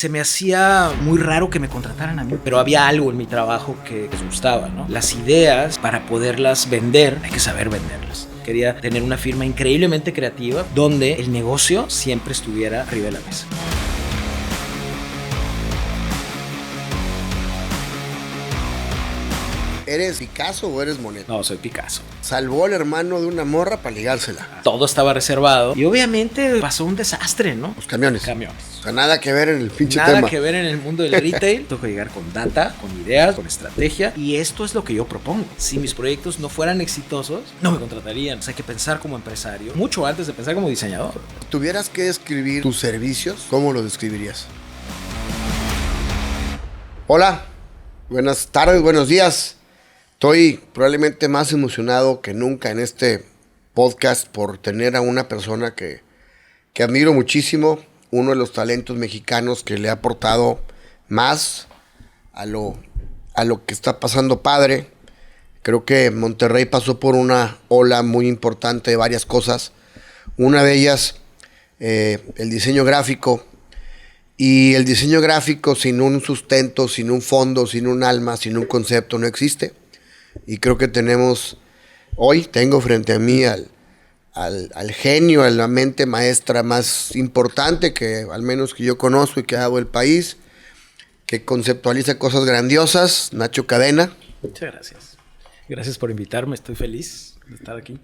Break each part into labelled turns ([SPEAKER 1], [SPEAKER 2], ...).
[SPEAKER 1] Se me hacía muy raro que me contrataran a mí, pero había algo en mi trabajo que les gustaba, ¿no? Las ideas, para poderlas vender, hay que saber venderlas. Quería tener una firma increíblemente creativa donde el negocio siempre estuviera arriba de la mesa.
[SPEAKER 2] ¿Eres Picasso o eres Monet?
[SPEAKER 1] No, soy Picasso.
[SPEAKER 2] Salvó al hermano de una morra para ligársela.
[SPEAKER 1] Todo estaba reservado y obviamente pasó un desastre, ¿no?
[SPEAKER 2] Los camiones.
[SPEAKER 1] Camiones.
[SPEAKER 2] O sea, nada que ver en el pinche
[SPEAKER 1] Nada
[SPEAKER 2] tema.
[SPEAKER 1] que ver en el mundo del retail. Tengo que llegar con data, con ideas, con estrategia. Y esto es lo que yo propongo. Si mis proyectos no fueran exitosos, no me contratarían. O sea, hay que pensar como empresario mucho antes de pensar como diseñador.
[SPEAKER 2] Si tuvieras que describir tus servicios, ¿cómo lo describirías? Hola, buenas tardes, buenos días. Estoy probablemente más emocionado que nunca en este podcast por tener a una persona que admiro muchísimo, uno de los talentos mexicanos que le ha aportado más a lo que está pasando padre. Creo que Monterrey pasó por una ola muy importante de varias cosas. Una de ellas, el diseño gráfico. Y el diseño gráfico sin un sustento, sin un fondo, sin un alma, sin un concepto, no existe. Y creo que tengo frente a mí al genio, a la mente maestra más importante que al menos que yo conozco y que ha dado el país, que conceptualiza cosas grandiosas, Nacho Cadena.
[SPEAKER 1] Muchas gracias. Gracias por invitarme, estoy feliz de estar aquí.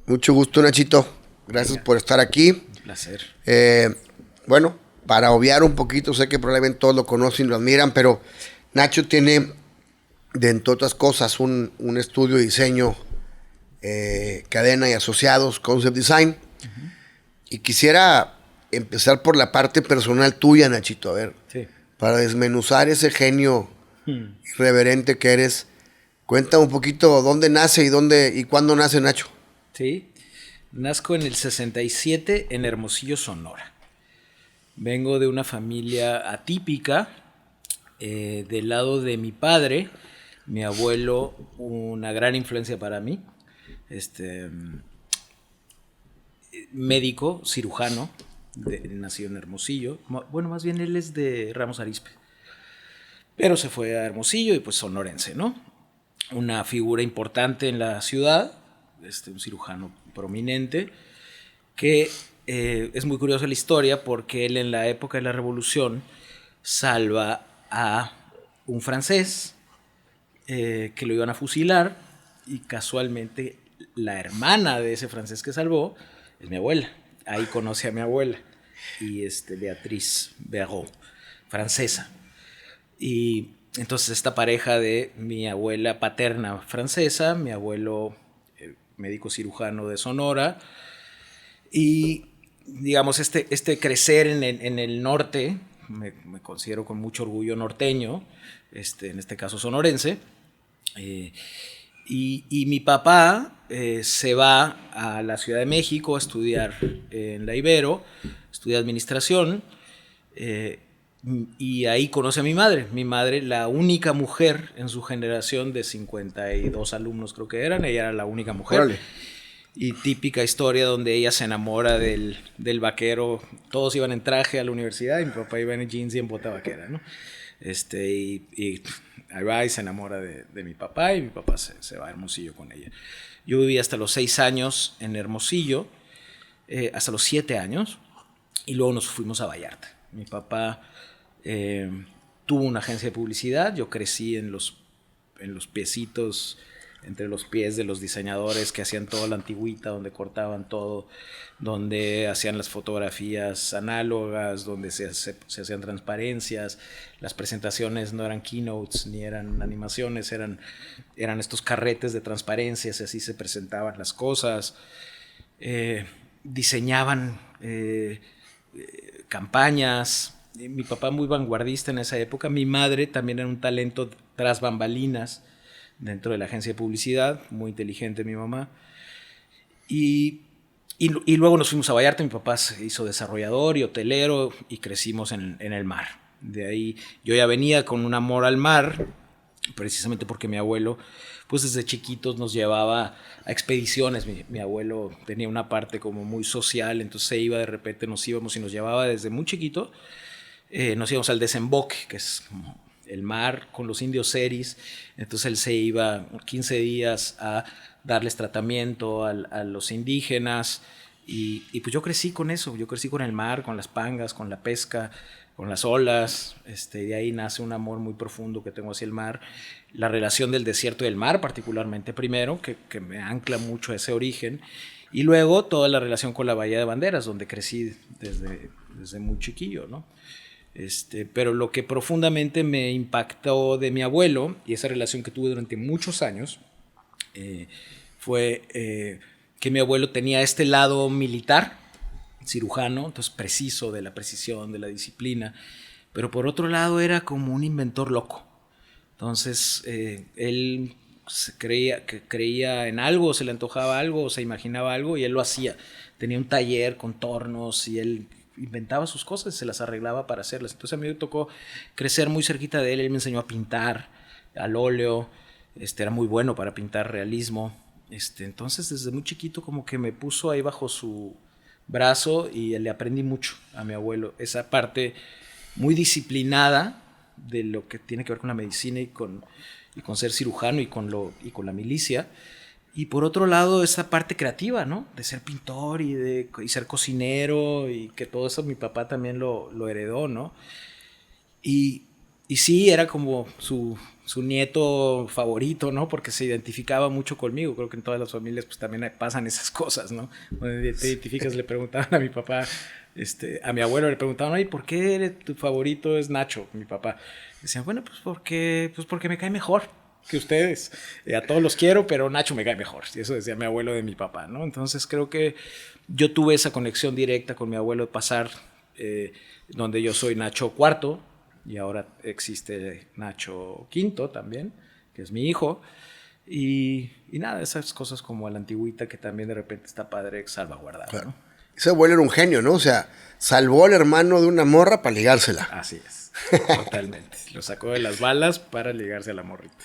[SPEAKER 2] Mucho gusto, Nachito. Gracias por estar aquí.
[SPEAKER 1] Un placer.
[SPEAKER 2] Bueno, para obviar un poquito, sé que probablemente todos lo conocen y lo admiran, pero Nacho tiene, de entre otras cosas, un estudio de diseño, Cadena y Asociados, Concept Design. Uh-huh. Y quisiera empezar por la parte personal tuya, Nachito, a ver,
[SPEAKER 1] sí,
[SPEAKER 2] para desmenuzar ese genio irreverente que eres. Cuéntame un poquito dónde nace y cuándo nace Nacho.
[SPEAKER 1] Sí, nazco en el 67 en Hermosillo, Sonora. Vengo de una familia atípica. Del lado de mi padre, mi abuelo, una gran influencia para mí, médico, cirujano, nacido en Hermosillo. Bueno, más bien él es de Ramos Arizpe, pero se fue a Hermosillo y pues sonorense, ¿no? Una figura importante en la ciudad, un cirujano prominente, que es muy curiosa la historia porque él en la época de la Revolución salva a un francés que lo iban a fusilar y casualmente la hermana de ese francés que salvó es mi abuela. Ahí conoce a mi abuela y Beatriz Berraud, francesa. Y entonces esta pareja de mi abuela paterna francesa, mi abuelo médico cirujano de Sonora y digamos este crecer en el norte. Me considero con mucho orgullo norteño, en este caso sonorense, y mi papá se va a la Ciudad de México a estudiar en la Ibero, estudia administración, y ahí conoce a mi madre, la única mujer en su generación de 52 alumnos creo que eran, ella era la única mujer. ¡Órale! Y típica historia donde ella se enamora del vaquero. Todos iban en traje a la universidad y mi papá iba en jeans y en bota vaquera, ¿no? Y ahí va y se enamora de mi papá y mi papá se va a Hermosillo con ella. Yo viví hasta los 6 años en Hermosillo, hasta los 7 años, y luego nos fuimos a Vallarta. Mi papá tuvo una agencia de publicidad, yo crecí en los piecitos, entre los pies de los diseñadores que hacían toda la antigüita, donde cortaban todo, donde hacían las fotografías análogas, donde se hacían transparencias. Las presentaciones no eran keynotes ni eran animaciones, eran estos carretes de transparencias y así se presentaban las cosas. Diseñaban campañas. Mi papá muy vanguardista en esa época. Mi madre también era un talento tras bambalinas dentro de la agencia de publicidad, muy inteligente mi mamá. Y luego nos fuimos a Vallarta, mi papá se hizo desarrollador y hotelero y crecimos en el mar. De ahí yo ya venía con un amor al mar, precisamente porque mi abuelo, pues desde chiquitos nos llevaba a expediciones. Mi abuelo tenía una parte como muy social, entonces se iba de repente, nos íbamos y nos llevaba desde muy chiquito nos íbamos al desemboque, que es como el mar con los indios seris. Entonces él se iba 15 días a darles tratamiento a los indígenas. Y pues yo crecí con eso, yo crecí con el mar, con las pangas, con la pesca, con las olas. De ahí nace un amor muy profundo que tengo hacia el mar. La relación del desierto y del mar, particularmente primero, que me ancla mucho a ese origen. Y luego toda la relación con la Bahía de Banderas, donde crecí desde muy chiquillo, ¿no? Pero lo que profundamente me impactó de mi abuelo, y esa relación que tuve durante muchos años, fue que mi abuelo tenía este lado militar, cirujano, entonces preciso, de la precisión, de la disciplina, pero por otro lado era como un inventor loco. Entonces él creía en algo, se le antojaba algo, o se imaginaba algo, y él lo hacía. Tenía un taller con tornos y él inventaba sus cosas y se las arreglaba para hacerlas. Entonces a mí me tocó crecer muy cerquita de él. Él me enseñó a pintar al óleo. Era muy bueno para pintar realismo. Entonces desde muy chiquito como que me puso ahí bajo su brazo y le aprendí mucho a mi abuelo. Esa parte muy disciplinada de lo que tiene que ver con la medicina y con ser cirujano y con la milicia. Y por otro lado, esa parte creativa, ¿no? De ser pintor y ser cocinero, y que todo eso mi papá también lo heredó, ¿no? Y sí, era como su nieto favorito, ¿no? Porque se identificaba mucho conmigo. Creo que en todas las familias pues también pasan esas cosas, ¿no? Cuando te identificas, le preguntaban a mi papá, a mi abuelo le preguntaban, oye, ¿por qué tu favorito es Nacho, mi papá? Decían, bueno, pues porque me cae mejor que ustedes. A todos los quiero, pero Nacho me cae mejor. Y eso decía mi abuelo de mi papá, ¿no? Entonces creo que yo tuve esa conexión directa con mi abuelo de pasar, donde yo soy Nacho cuarto, y ahora existe Nacho quinto también, que es mi hijo. Y nada, esas cosas como a la antigüita que también de repente está padre salvaguardar,
[SPEAKER 2] claro,
[SPEAKER 1] ¿no?
[SPEAKER 2] Ese abuelo era un genio, ¿no? O sea, salvó al hermano de una morra para ligársela.
[SPEAKER 1] Así es, totalmente. Lo sacó de las balas para ligarse a la morrita.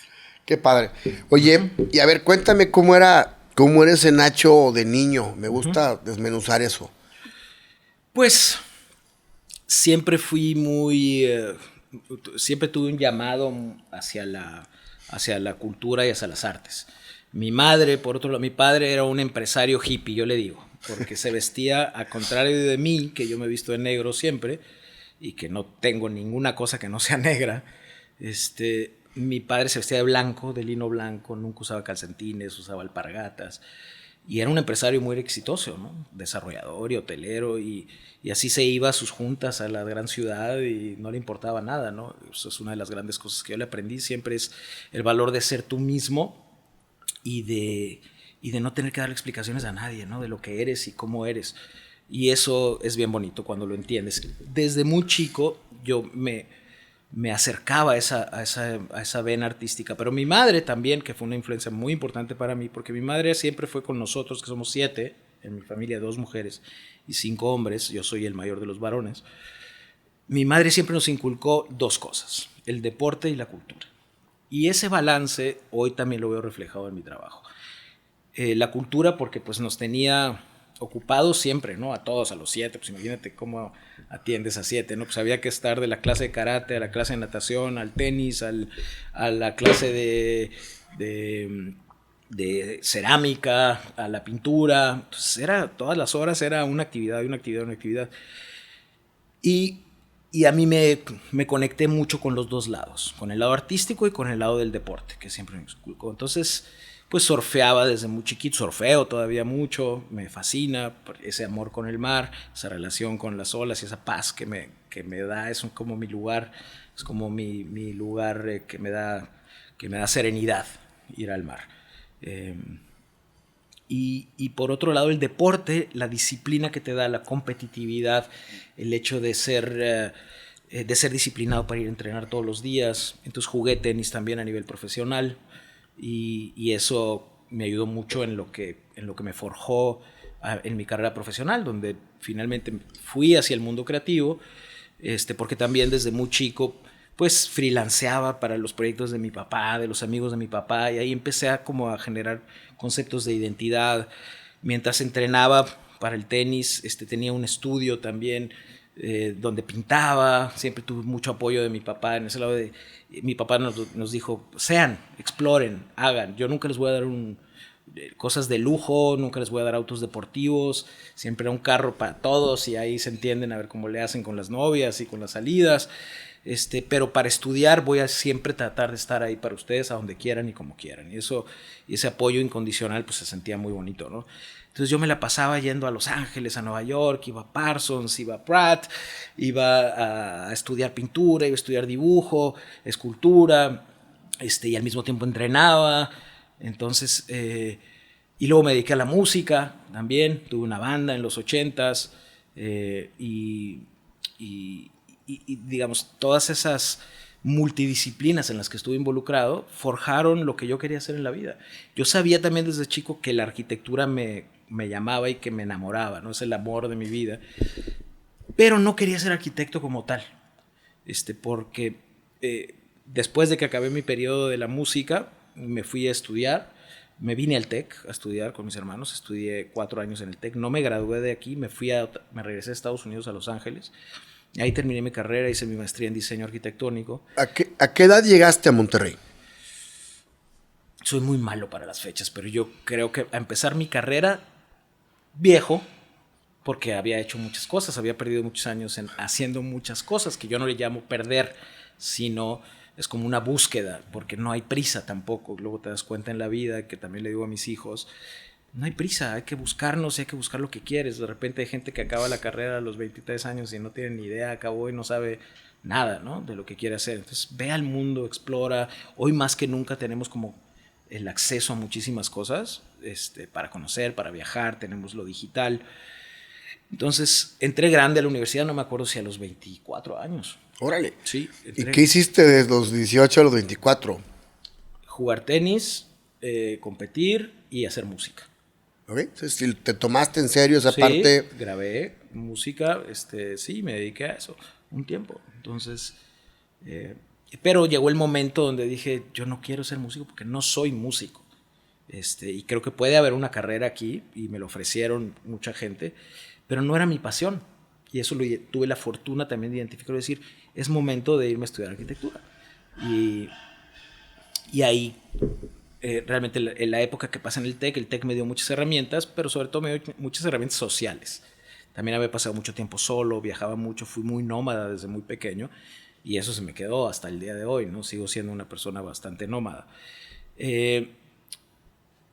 [SPEAKER 2] Qué padre. Oye, y a ver, cuéntame cómo era ese Nacho de niño. Me gusta desmenuzar eso.
[SPEAKER 1] Pues siempre fui siempre tuve un llamado hacia la cultura y hacia las artes. Mi madre, por otro lado, mi padre era un empresario hippie, yo le digo, porque se vestía a contrario de mí, que yo me he visto de negro siempre y que no tengo ninguna cosa que no sea negra. Mi padre se vestía de blanco, de lino blanco, nunca usaba calcetines, usaba alpargatas. Y era un empresario muy exitoso, ¿no? Desarrollador y hotelero, y así se iba a sus juntas a la gran ciudad y no le importaba nada, ¿no? Eso es una de las grandes cosas que yo le aprendí, siempre es el valor de ser tú mismo y de no tener que dar explicaciones a nadie, ¿no? De lo que eres y cómo eres. Y eso es bien bonito cuando lo entiendes. Desde muy chico yo me acercaba a esa vena artística. Pero mi madre también, que fue una influencia muy importante para mí, porque mi madre siempre fue con nosotros, que somos 7, en mi familia 2 mujeres y 5 hombres, yo soy el mayor de los varones. Mi madre siempre nos inculcó 2 cosas, el deporte y la cultura. Y ese balance hoy también lo veo reflejado en mi trabajo. La cultura porque pues nos tenía ocupados siempre, ¿no? A todos, a los 7, pues imagínate cómo atiendes a 7, ¿no? Pues había que estar de la clase de karate, a la clase de natación, al tenis, a la clase de cerámica, a la pintura. Entonces todas las horas era una actividad. Y a mí me conecté mucho con los 2 lados, con el lado artístico y con el lado del deporte, que siempre me inculcó. Entonces, pues surfeaba desde muy chiquito, surfeo todavía mucho, me fascina ese amor con el mar, esa relación con las olas y esa paz que me da, es como mi lugar, es como mi lugar que me da serenidad ir al mar. Y por otro lado el deporte, la disciplina que te da, la competitividad, el hecho de ser disciplinado para ir a entrenar todos los días. Entonces jugué tenis también a nivel profesional y eso me ayudó mucho en lo que me forjó en mi carrera profesional, donde finalmente fui hacia el mundo creativo, porque también desde muy chico pues freelanceaba para los proyectos de mi papá, de los amigos de mi papá, y ahí empecé a generar conceptos de identidad. Mientras entrenaba para el tenis, tenía un estudio también donde pintaba, siempre tuve mucho apoyo de mi papá en ese lado mi papá nos dijo, exploren, hagan, yo nunca les voy a dar cosas de lujo, nunca les voy a dar autos deportivos, siempre era un carro para todos y ahí se entienden a ver cómo le hacen con las novias y con las salidas, pero para estudiar voy a siempre tratar de estar ahí para ustedes a donde quieran y como quieran, y ese apoyo incondicional pues se sentía muy bonito, ¿no? Entonces yo me la pasaba yendo a Los Ángeles, a Nueva York, iba a Parsons, iba a Pratt, iba a estudiar pintura, iba a estudiar dibujo, escultura, y al mismo tiempo entrenaba. Entonces, y luego me dediqué a la música también, tuve una banda en los 80s, y digamos, todas esas multidisciplinas en las que estuve involucrado forjaron lo que yo quería hacer en la vida. Yo sabía también desde chico que la arquitectura me llamaba y que me enamoraba, ¿no? Es el amor de mi vida, pero no quería ser arquitecto como tal, porque después de que acabé mi periodo de la música, me fui a estudiar, me vine al TEC a estudiar con mis hermanos, estudié 4 años en el TEC, no me gradué de aquí, me regresé a Estados Unidos, a Los Ángeles, ahí terminé mi carrera, hice mi maestría en diseño arquitectónico.
[SPEAKER 2] ¿A qué edad llegaste a Monterrey?
[SPEAKER 1] Soy muy malo para las fechas, pero yo creo que a empezar mi carrera viejo, porque había hecho muchas cosas, había perdido muchos años haciendo muchas cosas, que yo no le llamo perder, sino es como una búsqueda, porque no hay prisa tampoco. Luego te das cuenta en la vida, que también le digo a mis hijos, no hay prisa, hay que buscarnos, hay que buscar lo que quieres. De repente hay gente que acaba la carrera a los 23 años y no tiene ni idea, acabó y no sabe nada, ¿no?, de lo que quiere hacer. Entonces ve al mundo, explora. Hoy más que nunca tenemos como el acceso a muchísimas cosas, para conocer, para viajar, tenemos lo digital. Entonces entré grande a la universidad, no me acuerdo si a los 24 años.
[SPEAKER 2] Órale.
[SPEAKER 1] Sí.
[SPEAKER 2] ¿Y qué hiciste desde los 18 a los 24?
[SPEAKER 1] Jugar tenis, competir y hacer música.
[SPEAKER 2] ¿Ok? Entonces, ¿te tomaste en serio esa parte?
[SPEAKER 1] Grabé música, sí, me dediqué a eso un tiempo. Entonces, pero llegó el momento donde dije, yo no quiero ser músico porque no soy músico. Y creo que puede haber una carrera aquí, y me lo ofrecieron mucha gente, pero no era mi pasión. Y eso tuve la fortuna también de identificar y decir, es momento de irme a estudiar arquitectura. Y ahí, realmente en la época que pasé en el TEC me dio muchas herramientas, pero sobre todo me dio muchas herramientas sociales. También había pasado mucho tiempo solo, viajaba mucho, fui muy nómada desde muy pequeño, y eso se me quedó hasta el día de hoy, ¿no? Sigo siendo una persona bastante nómada.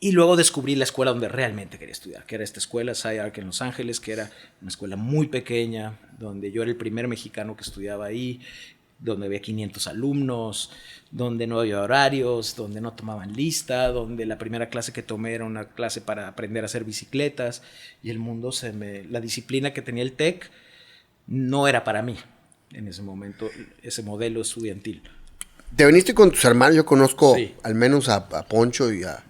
[SPEAKER 1] Y luego descubrí la escuela donde realmente quería estudiar, que era esta escuela, SciArc en Los Ángeles, que era una escuela muy pequeña, donde yo era el primer mexicano que estudiaba ahí, donde había 500 alumnos, donde no había horarios, donde no tomaban lista, donde la primera clase que tomé era una clase para aprender a hacer bicicletas, y el mundo la disciplina que tenía el TEC no era para mí en ese momento, ese modelo estudiantil.
[SPEAKER 2] ¿Te viniste con tus hermanos? Yo conozco al menos a Poncho y a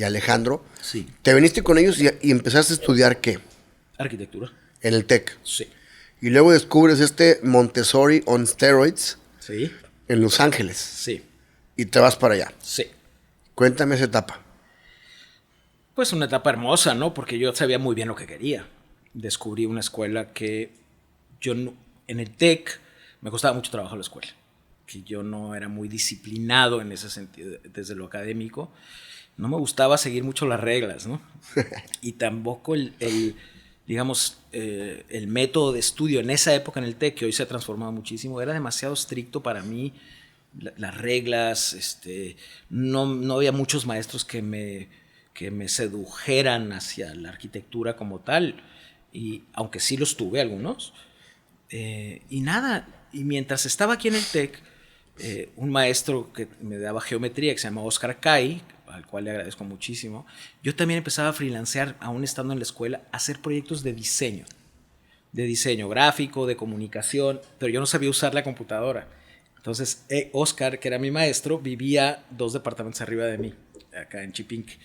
[SPEAKER 2] Alejandro.
[SPEAKER 1] Sí.
[SPEAKER 2] ¿Te viniste con ellos y empezaste a estudiar qué?
[SPEAKER 1] Arquitectura.
[SPEAKER 2] En el TEC.
[SPEAKER 1] Sí.
[SPEAKER 2] Y luego descubres Montessori on steroids.
[SPEAKER 1] Sí.
[SPEAKER 2] En Los Ángeles.
[SPEAKER 1] Sí.
[SPEAKER 2] Y te vas para allá.
[SPEAKER 1] Sí.
[SPEAKER 2] Cuéntame esa etapa.
[SPEAKER 1] Pues una etapa hermosa, ¿no? Porque yo sabía muy bien lo que quería. Descubrí una escuela que en el TEC me costaba mucho trabajo la escuela, que yo no era muy disciplinado en ese sentido, desde lo académico. No me gustaba seguir mucho las reglas, ¿no? Y tampoco digamos, el método de estudio en esa época en el TEC, que hoy se ha transformado muchísimo, era demasiado estricto para mí. Las reglas, no había muchos maestros que me sedujeran hacia la arquitectura como tal, y aunque sí los tuve algunos, y nada, y mientras estaba aquí en el TEC, un maestro que me daba geometría, que se llama Oscar Cay, al cual le agradezco muchísimo, yo también empezaba a freelancear, aún estando en la escuela, a hacer proyectos de diseño gráfico, de comunicación, pero yo no sabía usar la computadora. Entonces, Oscar, que era mi maestro, vivía 2 departamentos arriba de mí, acá en Chipinque.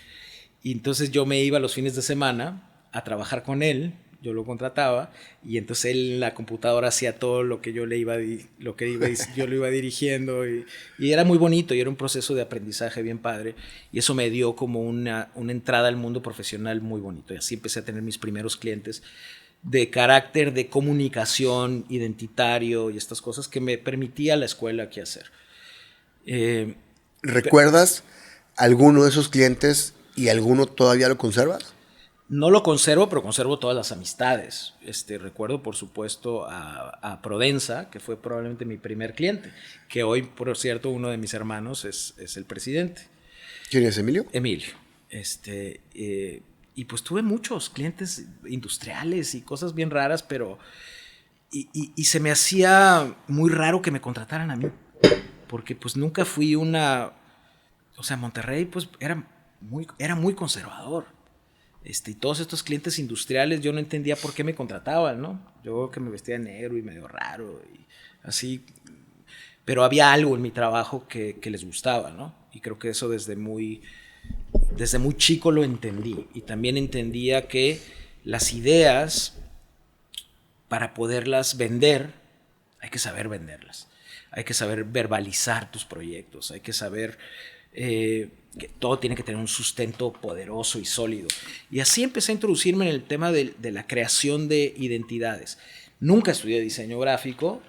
[SPEAKER 1] Y entonces yo me iba los fines de semana a trabajar con él, yo lo contrataba, y entonces él en la computadora hacía todo lo que yo yo lo iba dirigiendo, y era muy bonito, y era un proceso de aprendizaje bien padre, y eso me dio como una entrada al mundo profesional muy bonito, y así empecé a tener mis primeros clientes. de carácter de comunicación identitario y estas cosas que me permitía la escuela aquí hacer.
[SPEAKER 2] ¿Recuerdas alguno de esos clientes y alguno todavía lo conservas?
[SPEAKER 1] No lo conservo, pero conservo todas las amistades. Recuerdo, por supuesto, a Prodensa, que fue probablemente mi primer cliente, que hoy, por cierto, uno de mis hermanos es el presidente.
[SPEAKER 2] ¿Quién es Emilio?
[SPEAKER 1] Emilio. Y pues tuve muchos clientes industriales y cosas bien raras, pero... Y se me hacía muy raro que me contrataran a mí, porque pues nunca fui una... O sea, Monterrey pues era muy conservador. Y todos estos clientes industriales, yo no entendía por qué me contrataban, ¿no? Yo que me vestía de negro y medio raro y así. Pero había algo en mi trabajo que les gustaba, ¿no? Y creo que eso desde muy chico lo entendí. Y también entendía que las ideas, para poderlas vender, hay que saber venderlas. Hay que saber verbalizar tus proyectos. Hay que saber... que todo tiene que tener un sustento poderoso y sólido. Y así empecé a introducirme en el tema de la creación de identidades. Nunca estudié diseño gráfico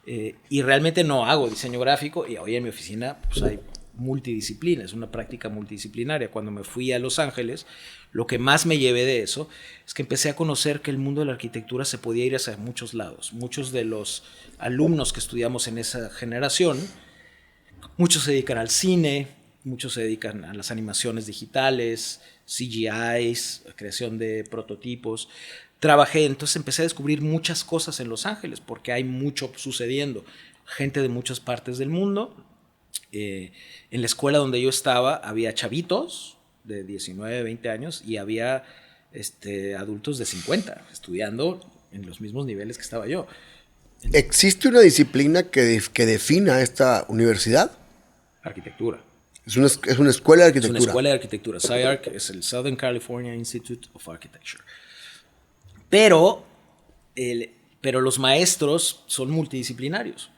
[SPEAKER 1] y realmente no hago diseño gráfico, y hoy en mi oficina pues hay multidisciplinas, una práctica multidisciplinaria. Cuando me fui a Los Ángeles, lo que más me llevé de eso es que empecé a conocer que el mundo de la arquitectura se podía ir hacia muchos lados. Muchos de los alumnos que estudiamos en esa generación, muchos se dedican al cine, muchos se dedican a las animaciones digitales, CGIs, creación de prototipos. Entonces empecé a descubrir muchas cosas en Los Ángeles, porque hay mucho sucediendo. Gente de muchas partes del mundo. En la escuela donde yo estaba había chavitos de 19, 20 años y había adultos de 50 estudiando en los mismos niveles que estaba yo.
[SPEAKER 2] ¿Existe una disciplina que defina esta universidad?
[SPEAKER 1] Arquitectura.
[SPEAKER 2] Es una escuela de arquitectura.
[SPEAKER 1] Es una escuela de arquitectura. SCI-Arc es el Southern California Institute of Architecture. Pero los maestros son multidisciplinarios.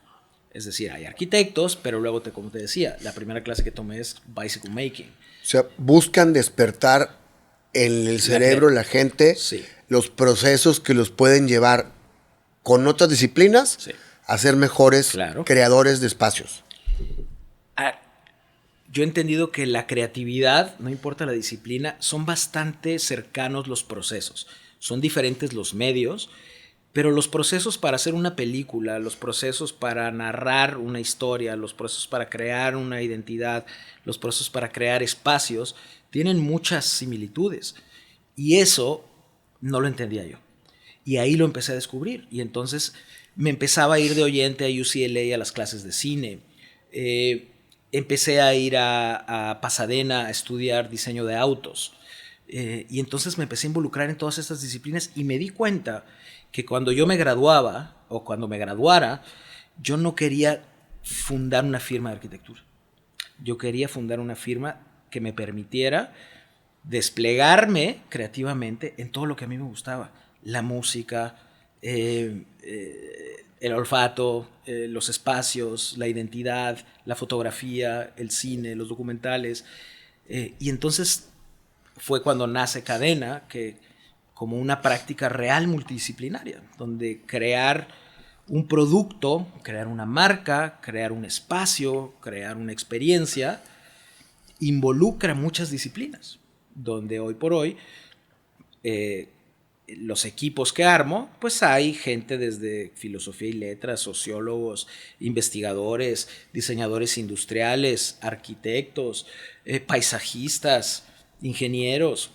[SPEAKER 1] Es decir, hay arquitectos, pero luego, como te decía, la primera clase que tomé es Bicycle Making.
[SPEAKER 2] O sea, buscan despertar en el cerebro de la gente,
[SPEAKER 1] sí,
[SPEAKER 2] los procesos que los pueden llevar con otras disciplinas,
[SPEAKER 1] sí,
[SPEAKER 2] a ser mejores creadores de espacios.
[SPEAKER 1] Yo he entendido que la creatividad, no importa la disciplina, son bastante cercanos los procesos. Son diferentes los medios, pero los procesos para hacer una película, los procesos para narrar una historia, los procesos para crear una identidad, los procesos para crear espacios, tienen muchas similitudes. Y eso no lo entendía yo. Y ahí lo empecé a descubrir. Y entonces me empezaba a ir de oyente a UCLA a las clases de cine. Empecé a ir a Pasadena a estudiar diseño de autos. Y entonces me empecé a involucrar en todas estas disciplinas y me di cuenta que cuando yo me graduaba o cuando me graduara, yo no quería fundar una firma de arquitectura. Yo quería fundar una firma que me permitiera desplegarme creativamente en todo lo que a mí me gustaba. La música, el olfato, los espacios, la identidad, la fotografía, el cine, los documentales. Y entonces fue cuando nace Cadena, que como una práctica real multidisciplinaria, donde crear un producto, crear una marca, crear un espacio, crear una experiencia, involucra muchas disciplinas, donde hoy por hoy los equipos que armo, pues hay gente desde filosofía y letras, sociólogos, investigadores, diseñadores industriales, arquitectos, paisajistas, ingenieros,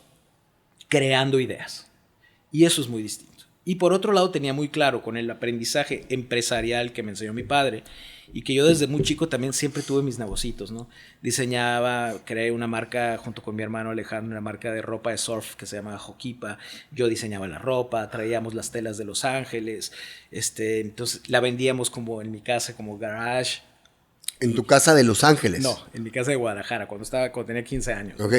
[SPEAKER 1] creando ideas. Y eso es muy distinto. Y por otro lado tenía muy claro con el aprendizaje empresarial que me enseñó mi padre y que yo desde muy chico también siempre tuve mis negocitos, ¿no? Diseñaba, creé una marca junto con mi hermano Alejandro, una marca de ropa de surf que se llama Joquipa. Yo diseñaba la ropa, traíamos las telas de Los Ángeles, entonces la vendíamos como en mi casa, como garage.
[SPEAKER 2] ¿En tu casa de Los Ángeles?
[SPEAKER 1] No, en mi casa de Guadalajara, cuando tenía 15 años.
[SPEAKER 2] Ok.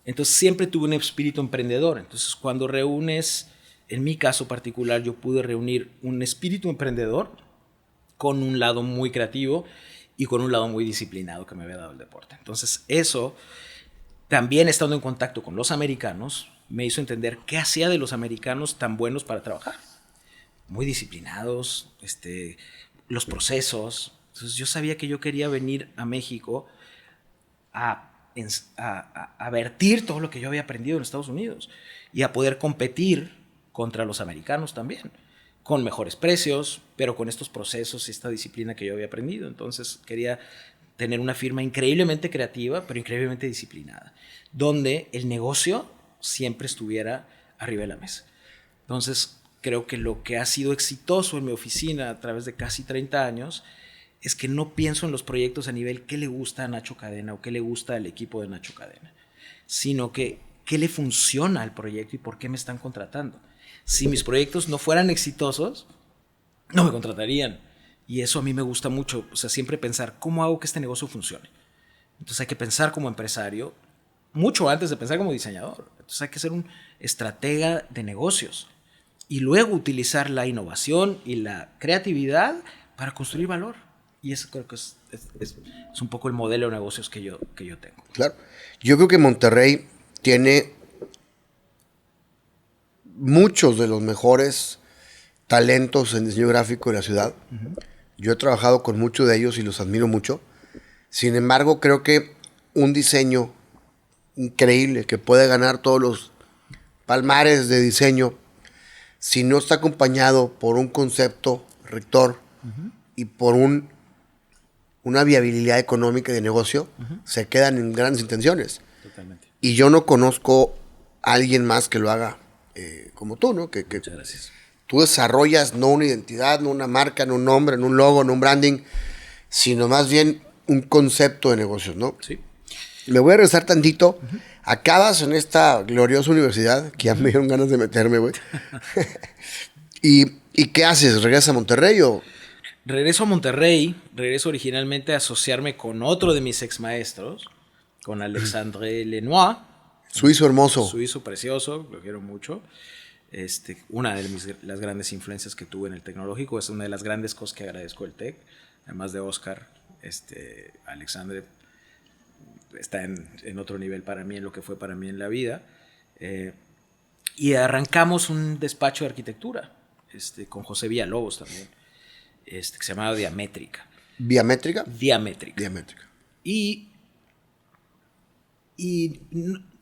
[SPEAKER 1] Entonces siempre tuve un espíritu emprendedor. Entonces cuando reúnes, en mi caso particular, yo pude reunir un espíritu emprendedor con un lado muy creativo y con un lado muy disciplinado que me había dado el deporte. Entonces eso, también estando en contacto con los americanos, me hizo entender qué hacía de los americanos tan buenos para trabajar. Muy disciplinados, los procesos. Entonces yo sabía que yo quería venir a México a vertir todo lo que yo había aprendido en Estados Unidos y a poder competir contra los americanos también, con mejores precios, pero con estos procesos y esta disciplina que yo había aprendido. Entonces quería tener una firma increíblemente creativa, pero increíblemente disciplinada, donde el negocio siempre estuviera arriba de la mesa. Entonces creo que lo que ha sido exitoso en mi oficina a través de casi 30 años es que no pienso en los proyectos a nivel qué le gusta a Nacho Cadena o qué le gusta al equipo de Nacho Cadena, sino que qué le funciona al proyecto y por qué me están contratando. Si mis proyectos no fueran exitosos, no me contratarían. Y eso a mí me gusta mucho. O sea, siempre pensar, ¿cómo hago que este negocio funcione? Entonces hay que pensar como empresario mucho antes de pensar como diseñador. Entonces hay que ser un estratega de negocios y luego utilizar la innovación y la creatividad para construir valor. Y eso creo que es un poco el modelo de negocios que yo tengo.
[SPEAKER 2] Claro. Yo creo que Monterrey tiene muchos de los mejores talentos en diseño gráfico de la ciudad. Uh-huh. Yo he trabajado con muchos de ellos y los admiro mucho. Sin embargo, creo que un diseño increíble que puede ganar todos los palmares de diseño, si no está acompañado por un concepto rector uh-huh. y por una viabilidad económica de negocio, uh-huh. se quedan en grandes intenciones.
[SPEAKER 1] Totalmente.
[SPEAKER 2] Y yo no conozco a alguien más que lo haga como tú, ¿no?
[SPEAKER 1] Muchas gracias.
[SPEAKER 2] Tú desarrollas no una identidad, no una marca, no un nombre, no un logo, no un branding, sino más bien un concepto de negocios, ¿no?
[SPEAKER 1] Sí.
[SPEAKER 2] Me voy a regresar tantito. Uh-huh. Acabas en esta gloriosa universidad, que ya me dieron ganas de meterme, güey. ¿Y qué haces? ¿Regresas a Monterrey o...?
[SPEAKER 1] Regreso a Monterrey. Regreso originalmente a asociarme con otro de mis ex maestros, con Alexandre Lenoir.
[SPEAKER 2] Suizo hermoso.
[SPEAKER 1] Suizo precioso, lo quiero mucho. Una de las grandes influencias que tuve en el tecnológico, es una de las grandes cosas que agradezco del TEC, además de Oscar. Alexandre está en otro nivel para mí, en lo que fue para mí en la vida. Y arrancamos un despacho de arquitectura con José Villalobos también, que se llamaba Diamétrica.
[SPEAKER 2] ¿Diamétrica?
[SPEAKER 1] Diamétrica. Y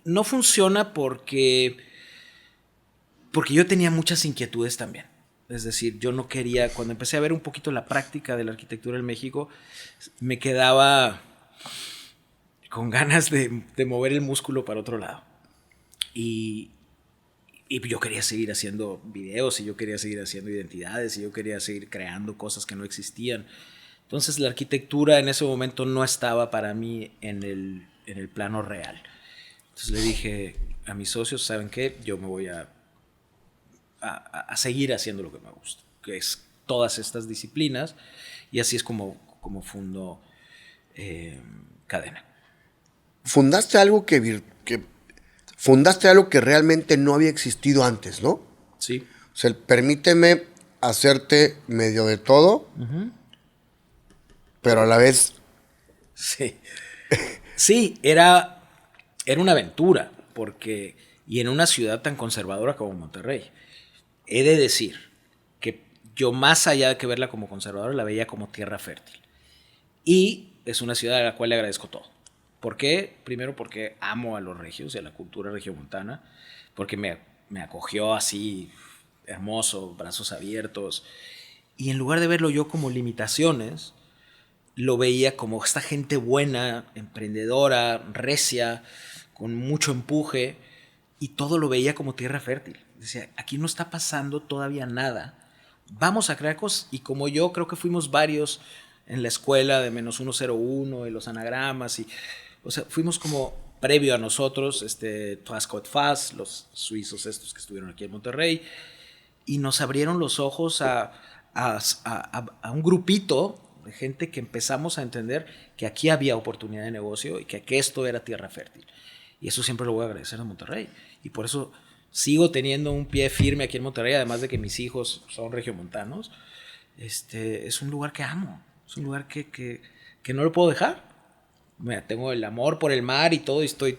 [SPEAKER 1] no funciona porque yo tenía muchas inquietudes también. Es decir, yo no quería, cuando empecé a ver un poquito la práctica de la arquitectura en México, me quedaba con ganas de mover el músculo para otro lado. Y yo quería seguir haciendo videos, y yo quería seguir haciendo identidades, y yo quería seguir creando cosas que no existían. Entonces la arquitectura en ese momento no estaba para mí en el plano real. Entonces le dije a mis socios, ¿saben qué? Yo me voy a seguir haciendo lo que me gusta, que es todas estas disciplinas, y así es como fundo Cadena.
[SPEAKER 2] Fundaste algo que realmente no había existido antes, ¿no?
[SPEAKER 1] Sí.
[SPEAKER 2] O sea, permíteme hacerte medio de todo, uh-huh. pero a la vez...
[SPEAKER 1] Sí. Sí, era una aventura, porque, y en una ciudad tan conservadora como Monterrey. He de decir que yo, más allá de que verla como conservadora, la veía como tierra fértil. Y es una ciudad a la cual le agradezco todo. ¿Por qué? Primero porque amo a los regios y a la cultura regiomontana, porque me acogió así, hermoso, brazos abiertos. Y en lugar de verlo yo como limitaciones, lo veía como esta gente buena, emprendedora, recia, con mucho empuje, y todo lo veía como tierra fértil. Decía, aquí no está pasando todavía nada. Vamos a crear cosas. Y como yo creo que fuimos varios en la escuela de -101 y los anagramas, o sea, fuimos como previo a nosotros, Trascott Faz, los suizos estos que estuvieron aquí en Monterrey, y nos abrieron los ojos a un grupito de gente que empezamos a entender que aquí había oportunidad de negocio y que esto era tierra fértil. Y eso siempre lo voy a agradecer a Monterrey. Y por eso sigo teniendo un pie firme aquí en Monterrey, además de que mis hijos son regiomontanos. Es un lugar que amo, es un lugar que no lo puedo dejar. Mira, tengo el amor por el mar y todo, y estoy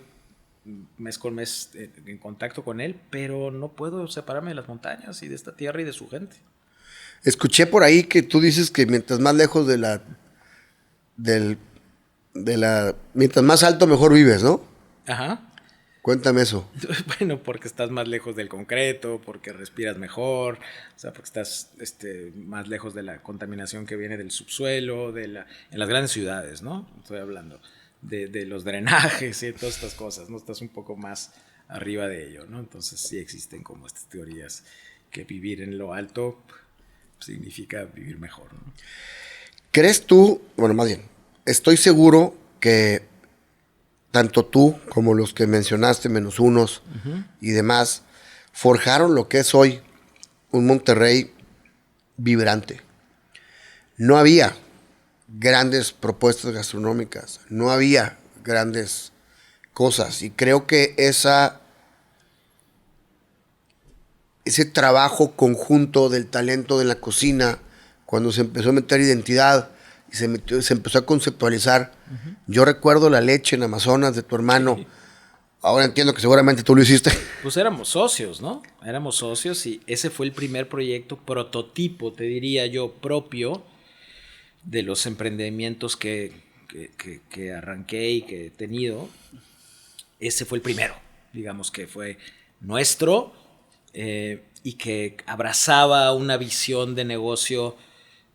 [SPEAKER 1] mes con mes en contacto con él, pero no puedo separarme de las montañas y de esta tierra y de su gente.
[SPEAKER 2] Escuché por ahí que tú dices que mientras más lejos mientras más alto mejor vives, ¿no?
[SPEAKER 1] Ajá.
[SPEAKER 2] Cuéntame eso.
[SPEAKER 1] Bueno, porque estás más lejos del concreto, porque respiras mejor, o sea, porque estás más lejos de la contaminación que viene del subsuelo, en las grandes ciudades, ¿no? Estoy hablando de los drenajes y todas estas cosas, ¿no? Estás un poco más arriba de ello, ¿no? Entonces sí existen como estas teorías que vivir en lo alto significa vivir mejor, ¿no?
[SPEAKER 2] ¿Crees tú, bueno, más bien, estoy seguro que tanto tú como los que mencionaste, menos unos y demás, forjaron lo que es hoy un Monterrey vibrante? No había grandes propuestas gastronómicas, no había grandes cosas, y creo que ese trabajo conjunto del talento de la cocina, cuando se empezó a meter identidad y se empezó a conceptualizar. Yo recuerdo la leche en Amazonas de tu hermano. Sí. Ahora entiendo que seguramente tú lo hiciste.
[SPEAKER 1] Pues éramos socios, ¿no? Éramos socios y ese fue el primer proyecto prototipo, te diría yo, propio de los emprendimientos que arranqué y que he tenido. Ese fue el primero, digamos que fue nuestro, y que abrazaba una visión de negocio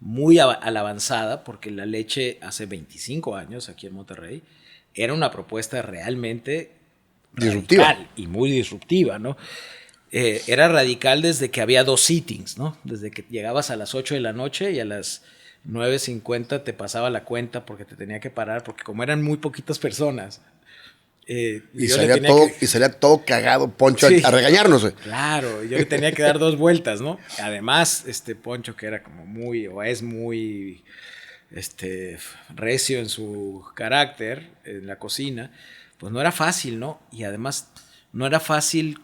[SPEAKER 1] muy a la avanzada, porque la leche hace 25 años aquí en Monterrey era una propuesta realmente
[SPEAKER 2] disruptiva
[SPEAKER 1] radical y muy disruptiva, ¿no? Era radical desde que había 2 sittings, ¿no? Desde que llegabas a las 8 de la noche y a las 9:50 te pasaba la cuenta porque te tenía que parar, porque como eran muy poquitas personas,
[SPEAKER 2] y salía todo cagado Poncho, sí, a regañarnos.
[SPEAKER 1] Claro, yo le tenía que dar 2 vueltas, ¿no? Además, Poncho, que era como es muy recio en su carácter, en la cocina, pues no era fácil, ¿no? Y además no era fácil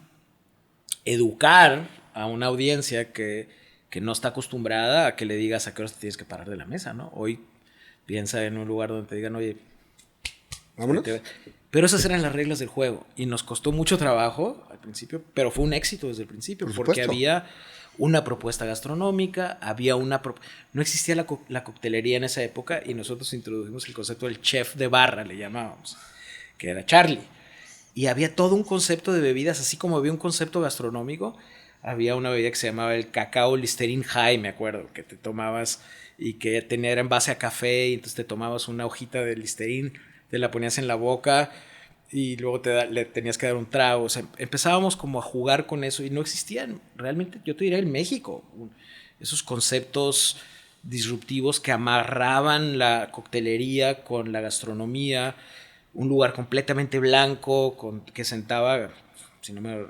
[SPEAKER 1] educar a una audiencia que no está acostumbrada a que le digas a qué hora te tienes que parar de la mesa, ¿no? Hoy piensa en un lugar donde te digan, oye,
[SPEAKER 2] vámonos.
[SPEAKER 1] Pero esas eran las reglas del juego y nos costó mucho trabajo al principio, pero fue un éxito desde el principio porque había una propuesta gastronómica, no existía la coctelería en esa época y nosotros introdujimos el concepto del chef de barra, le llamábamos, que era Charlie. Y había todo un concepto de bebidas, así como había un concepto gastronómico, había una bebida que se llamaba el cacao Listerine High, me acuerdo, que te tomabas y que era en base a café y entonces te tomabas una hojita de Listerine, te la ponías en la boca y luego le tenías que dar un trago. O sea, empezábamos como a jugar con eso y no existían realmente, yo te diría, en México, esos conceptos disruptivos que amarraban la coctelería con la gastronomía, un lugar completamente blanco que sentaba, si mal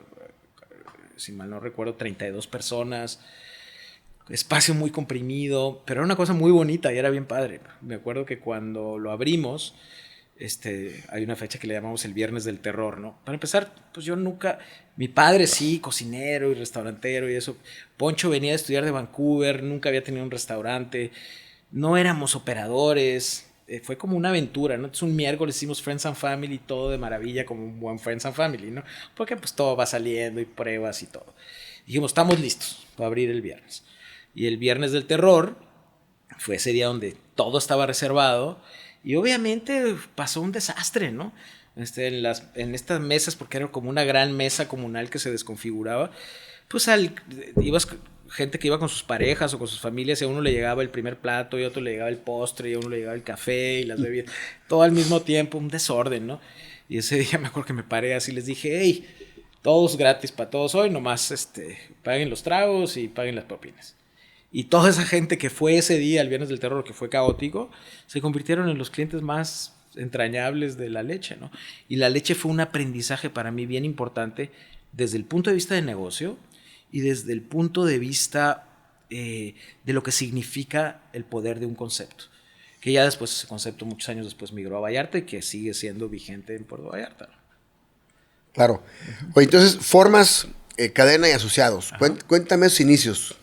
[SPEAKER 1] no recuerdo, 32 personas, espacio muy comprimido, pero era una cosa muy bonita y era bien padre. Me acuerdo que cuando lo abrimos, hay una fecha que le llamamos el Viernes del Terror, ¿no? Para empezar, pues yo nunca, mi padre sí, cocinero y restaurantero y eso. Poncho venía a estudiar de Vancouver, nunca había tenido un restaurante, no éramos operadores, fue como una aventura, ¿no? Entonces un miércoles hicimos Friends and Family, todo de maravilla, como un buen Friends and Family, ¿no? Porque pues todo va saliendo y pruebas y todo. Dijimos, estamos listos para abrir el viernes. Y el Viernes del Terror fue ese día donde todo estaba reservado. Y obviamente pasó un desastre, ¿no? En estas mesas, porque era como una gran mesa comunal que se desconfiguraba, pues gente que iba con sus parejas o con sus familias y a uno le llegaba el primer plato y a otro le llegaba el postre y a uno le llegaba el café y las bebidas, todo al mismo tiempo, un desorden, ¿no? Y ese día me acuerdo que me paré así y les dije, hey, todos gratis para todos hoy, nomás paguen los tragos y paguen las propinas. Y toda esa gente que fue ese día, el Viernes del Terror, que fue caótico, se convirtieron en los clientes más entrañables de la leche, ¿no? Y la leche fue un aprendizaje para mí bien importante desde el punto de vista de negocio y desde el punto de vista de lo que significa el poder de un concepto. Que ya después ese concepto, muchos años después, migró a Vallarta y que sigue siendo vigente en Puerto Vallarta, ¿no?
[SPEAKER 2] Claro. Oye, entonces, formas Cadena y Asociados. Cuéntame sus inicios.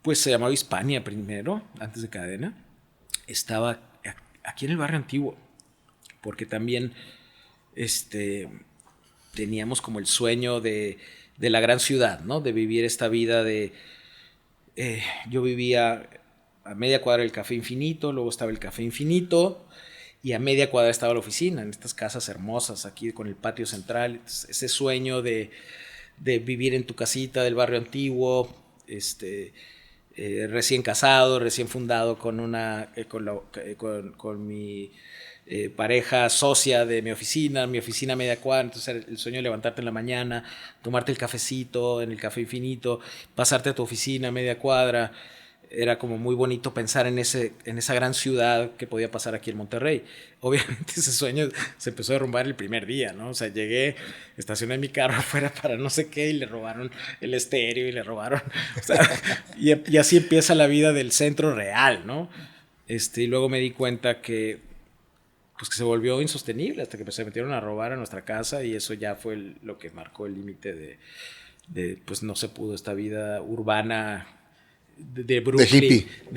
[SPEAKER 1] Pues se llamaba Hispania primero, antes de Cadena. Estaba aquí en el barrio antiguo, porque también teníamos como el sueño de la gran ciudad, ¿no? De vivir esta vida de... yo vivía a media cuadra del Café Infinito, luego estaba el Café Infinito y a media cuadra estaba la oficina, en estas casas hermosas aquí con el patio central. Entonces, ese sueño de vivir en tu casita del barrio antiguo, recién casado, recién fundado con mi pareja socia de mi oficina a media cuadra. Entonces el sueño de levantarte en la mañana, tomarte el cafecito en el Café Infinito, pasarte a tu oficina a media cuadra. Era como muy bonito pensar en esa gran ciudad que podía pasar aquí en Monterrey. Obviamente ese sueño se empezó a derrumbar el primer día, ¿no? O sea, llegué, estacioné mi carro afuera para no sé qué y le robaron el estéreo y le robaron... O sea, y así empieza la vida del centro real, ¿no? Y luego me di cuenta que se volvió insostenible hasta que se metieron a robar a nuestra casa y eso ya fue lo que marcó el límite de pues no se pudo esta vida urbana de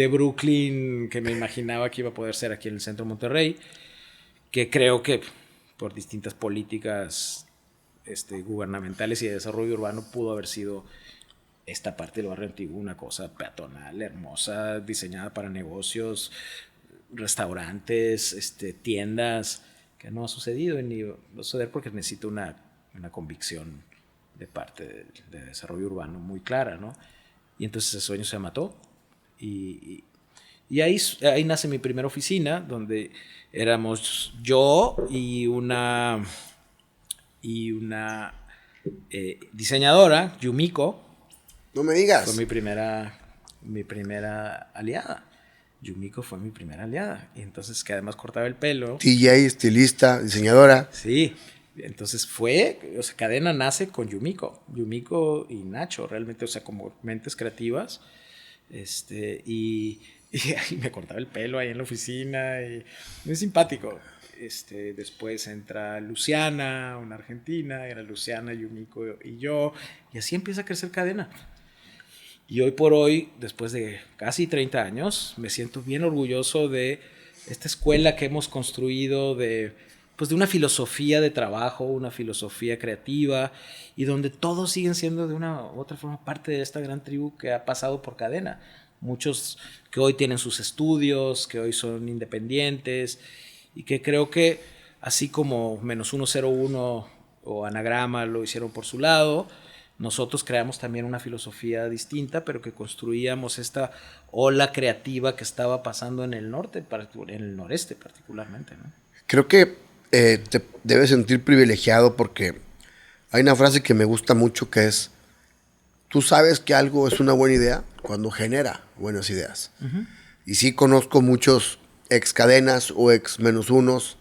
[SPEAKER 1] Brooklyn que me imaginaba que iba a poder ser aquí en el centro de Monterrey, que creo que por distintas políticas gubernamentales y de desarrollo urbano pudo haber sido esta parte del barrio antiguo una cosa peatonal, hermosa, diseñada para negocios, restaurantes, tiendas, que no ha sucedido ni va a suceder porque necesita una convicción de parte de desarrollo urbano muy clara, ¿no? Y entonces ese sueño se mató. Y ahí nace mi primera oficina, donde éramos yo y una diseñadora, Yumiko.
[SPEAKER 2] No me digas.
[SPEAKER 1] Fue mi primera aliada. Yumiko fue mi primera aliada. Y entonces, que además cortaba el pelo.
[SPEAKER 2] DJ, estilista, diseñadora.
[SPEAKER 1] Sí. Entonces Cadena nace con Yumiko y Nacho, realmente, o sea, como mentes creativas, y me cortaba el pelo ahí en la oficina, y muy simpático. Después entra Luciana, una argentina, era Luciana, Yumiko y yo, y así empieza a crecer Cadena. Y hoy por hoy, después de casi 30 años, me siento bien orgulloso de esta escuela que hemos construido de una filosofía de trabajo, una filosofía creativa, y donde todos siguen siendo de una u otra forma parte de esta gran tribu que ha pasado por Cadena. Muchos que hoy tienen sus estudios, que hoy son independientes, y que creo que así como -101 o Anagrama lo hicieron por su lado, nosotros creamos también una filosofía distinta, pero que construíamos esta ola creativa que estaba pasando en el norte, en el noreste particularmente, ¿no?
[SPEAKER 2] Creo que te debes sentir privilegiado porque hay una frase que me gusta mucho que es: tú sabes que algo es una buena idea cuando genera buenas ideas. Uh-huh. Y sí conozco muchos ex Cadenas o ex -1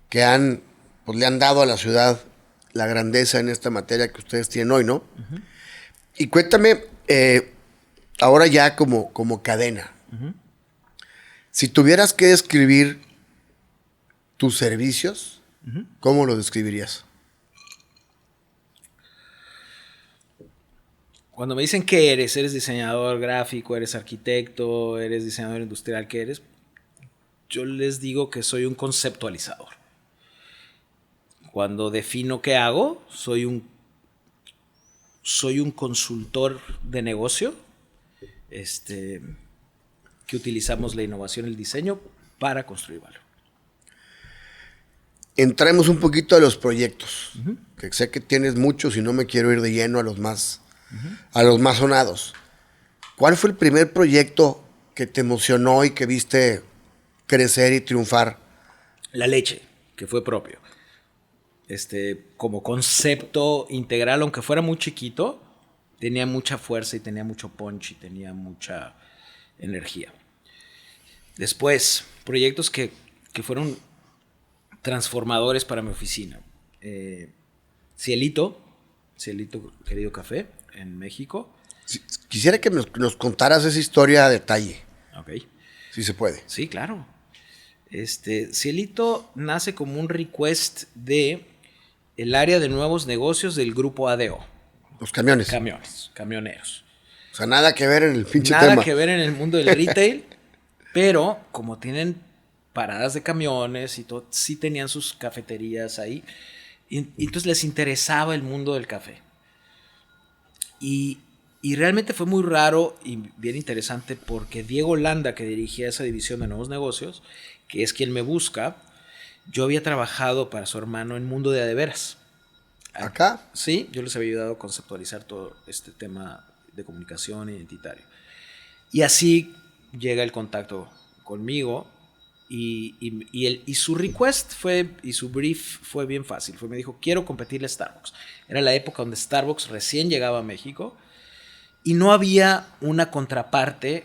[SPEAKER 2] que le han dado a la ciudad la grandeza en esta materia que ustedes tienen hoy, ¿no? Uh-huh. Y cuéntame, ahora ya como Cadena, si tuvieras que describir tus servicios, ¿cómo los describirías?
[SPEAKER 1] Cuando me dicen qué eres diseñador gráfico, eres arquitecto, eres diseñador industrial, ¿qué eres? Yo les digo que soy un conceptualizador. Cuando defino qué hago, soy un consultor de negocio, que utilizamos la innovación y el diseño para construir valor.
[SPEAKER 2] Entremos un poquito a los proyectos, que sé que tienes muchos y no me quiero ir de lleno a los más sonados. ¿Cuál fue el primer proyecto que te emocionó y que viste crecer y triunfar?
[SPEAKER 1] La leche, que fue propio. Como concepto integral, aunque fuera muy chiquito, tenía mucha fuerza y tenía mucho punch y tenía mucha energía. Después, proyectos que fueron transformadores para mi oficina. Cielito, Querido Café, en México.
[SPEAKER 2] Quisiera que nos contaras esa historia a detalle.
[SPEAKER 1] Ok.
[SPEAKER 2] Si se puede.
[SPEAKER 1] Sí, claro. Cielito nace como un request de el área de nuevos negocios del grupo ADO.
[SPEAKER 2] Los camiones.
[SPEAKER 1] Camioneros.
[SPEAKER 2] O sea, nada que ver en el pinche
[SPEAKER 1] tema.
[SPEAKER 2] Nada
[SPEAKER 1] que ver en el mundo del retail, pero como tienen paradas de camiones y todo, sí tenían sus cafeterías ahí. Y entonces les interesaba el mundo del café. Y realmente fue muy raro y bien interesante porque Diego Landa, que dirigía esa división de nuevos negocios, que es quien me busca, yo había trabajado para su hermano en Mundo de Adeveras.
[SPEAKER 2] ¿Acá?
[SPEAKER 1] Sí, yo les había ayudado a conceptualizar todo este tema de comunicación identitario. Y así llega el contacto conmigo y su request fue, y su brief fue bien fácil. Me dijo, quiero competirle a Starbucks. Era la época donde Starbucks recién llegaba a México y no había una contraparte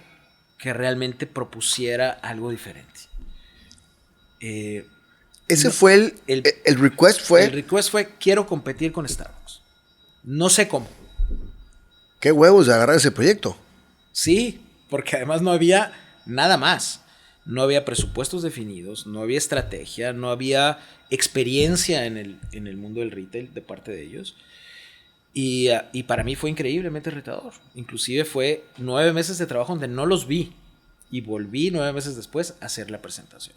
[SPEAKER 1] que realmente propusiera algo diferente.
[SPEAKER 2] Ese fue el request fue...
[SPEAKER 1] El request fue, quiero competir con Starbucks. No sé cómo.
[SPEAKER 2] Qué huevos de agarrar ese proyecto.
[SPEAKER 1] Sí, porque además no había nada más. No había presupuestos definidos, no había estrategia, no había experiencia en el mundo del retail de parte de ellos. Y para mí fue increíblemente retador. Inclusive fue 9 meses de trabajo donde no los vi. Y volví 9 meses después a hacer la presentación.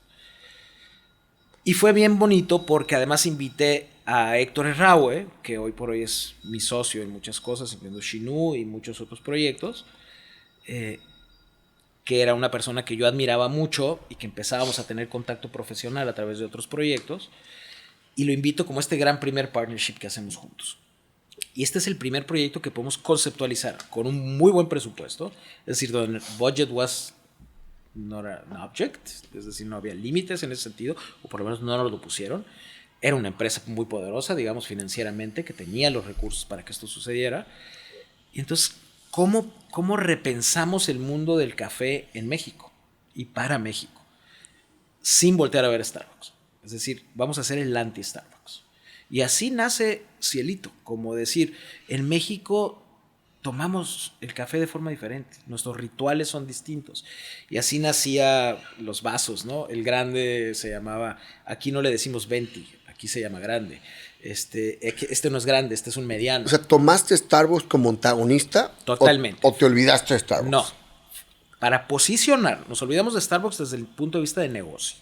[SPEAKER 1] Y fue bien bonito porque además invité a Héctor Erraue, que hoy por hoy es mi socio en muchas cosas, incluyendo Shinú y muchos otros proyectos, que era una persona que yo admiraba mucho y que empezábamos a tener contacto profesional a través de otros proyectos. Y lo invito como este gran primer partnership que hacemos juntos. Y este es el primer proyecto que podemos conceptualizar con un muy buen presupuesto, es decir, donde el budget was not an object, es decir, no había límites en ese sentido, o por lo menos no nos lo pusieron. Era una empresa muy poderosa, digamos, financieramente, que tenía los recursos para que esto sucediera. Y entonces, ¿cómo repensamos el mundo del café en México y para México? Sin voltear a ver a Starbucks. Es decir, vamos a hacer el anti-Starbucks. Y así nace Cielito, como decir, en México tomamos el café de forma diferente, nuestros rituales son distintos. Y así nacía los vasos, ¿no? El grande se llamaba, aquí no le decimos venti, aquí se llama grande. Este no es grande, este es un mediano.
[SPEAKER 2] O sea, ¿tomaste Starbucks como antagonista?
[SPEAKER 1] Totalmente.
[SPEAKER 2] ¿O te olvidaste de Starbucks?
[SPEAKER 1] No. Para posicionar, nos olvidamos de Starbucks desde el punto de vista de negocio,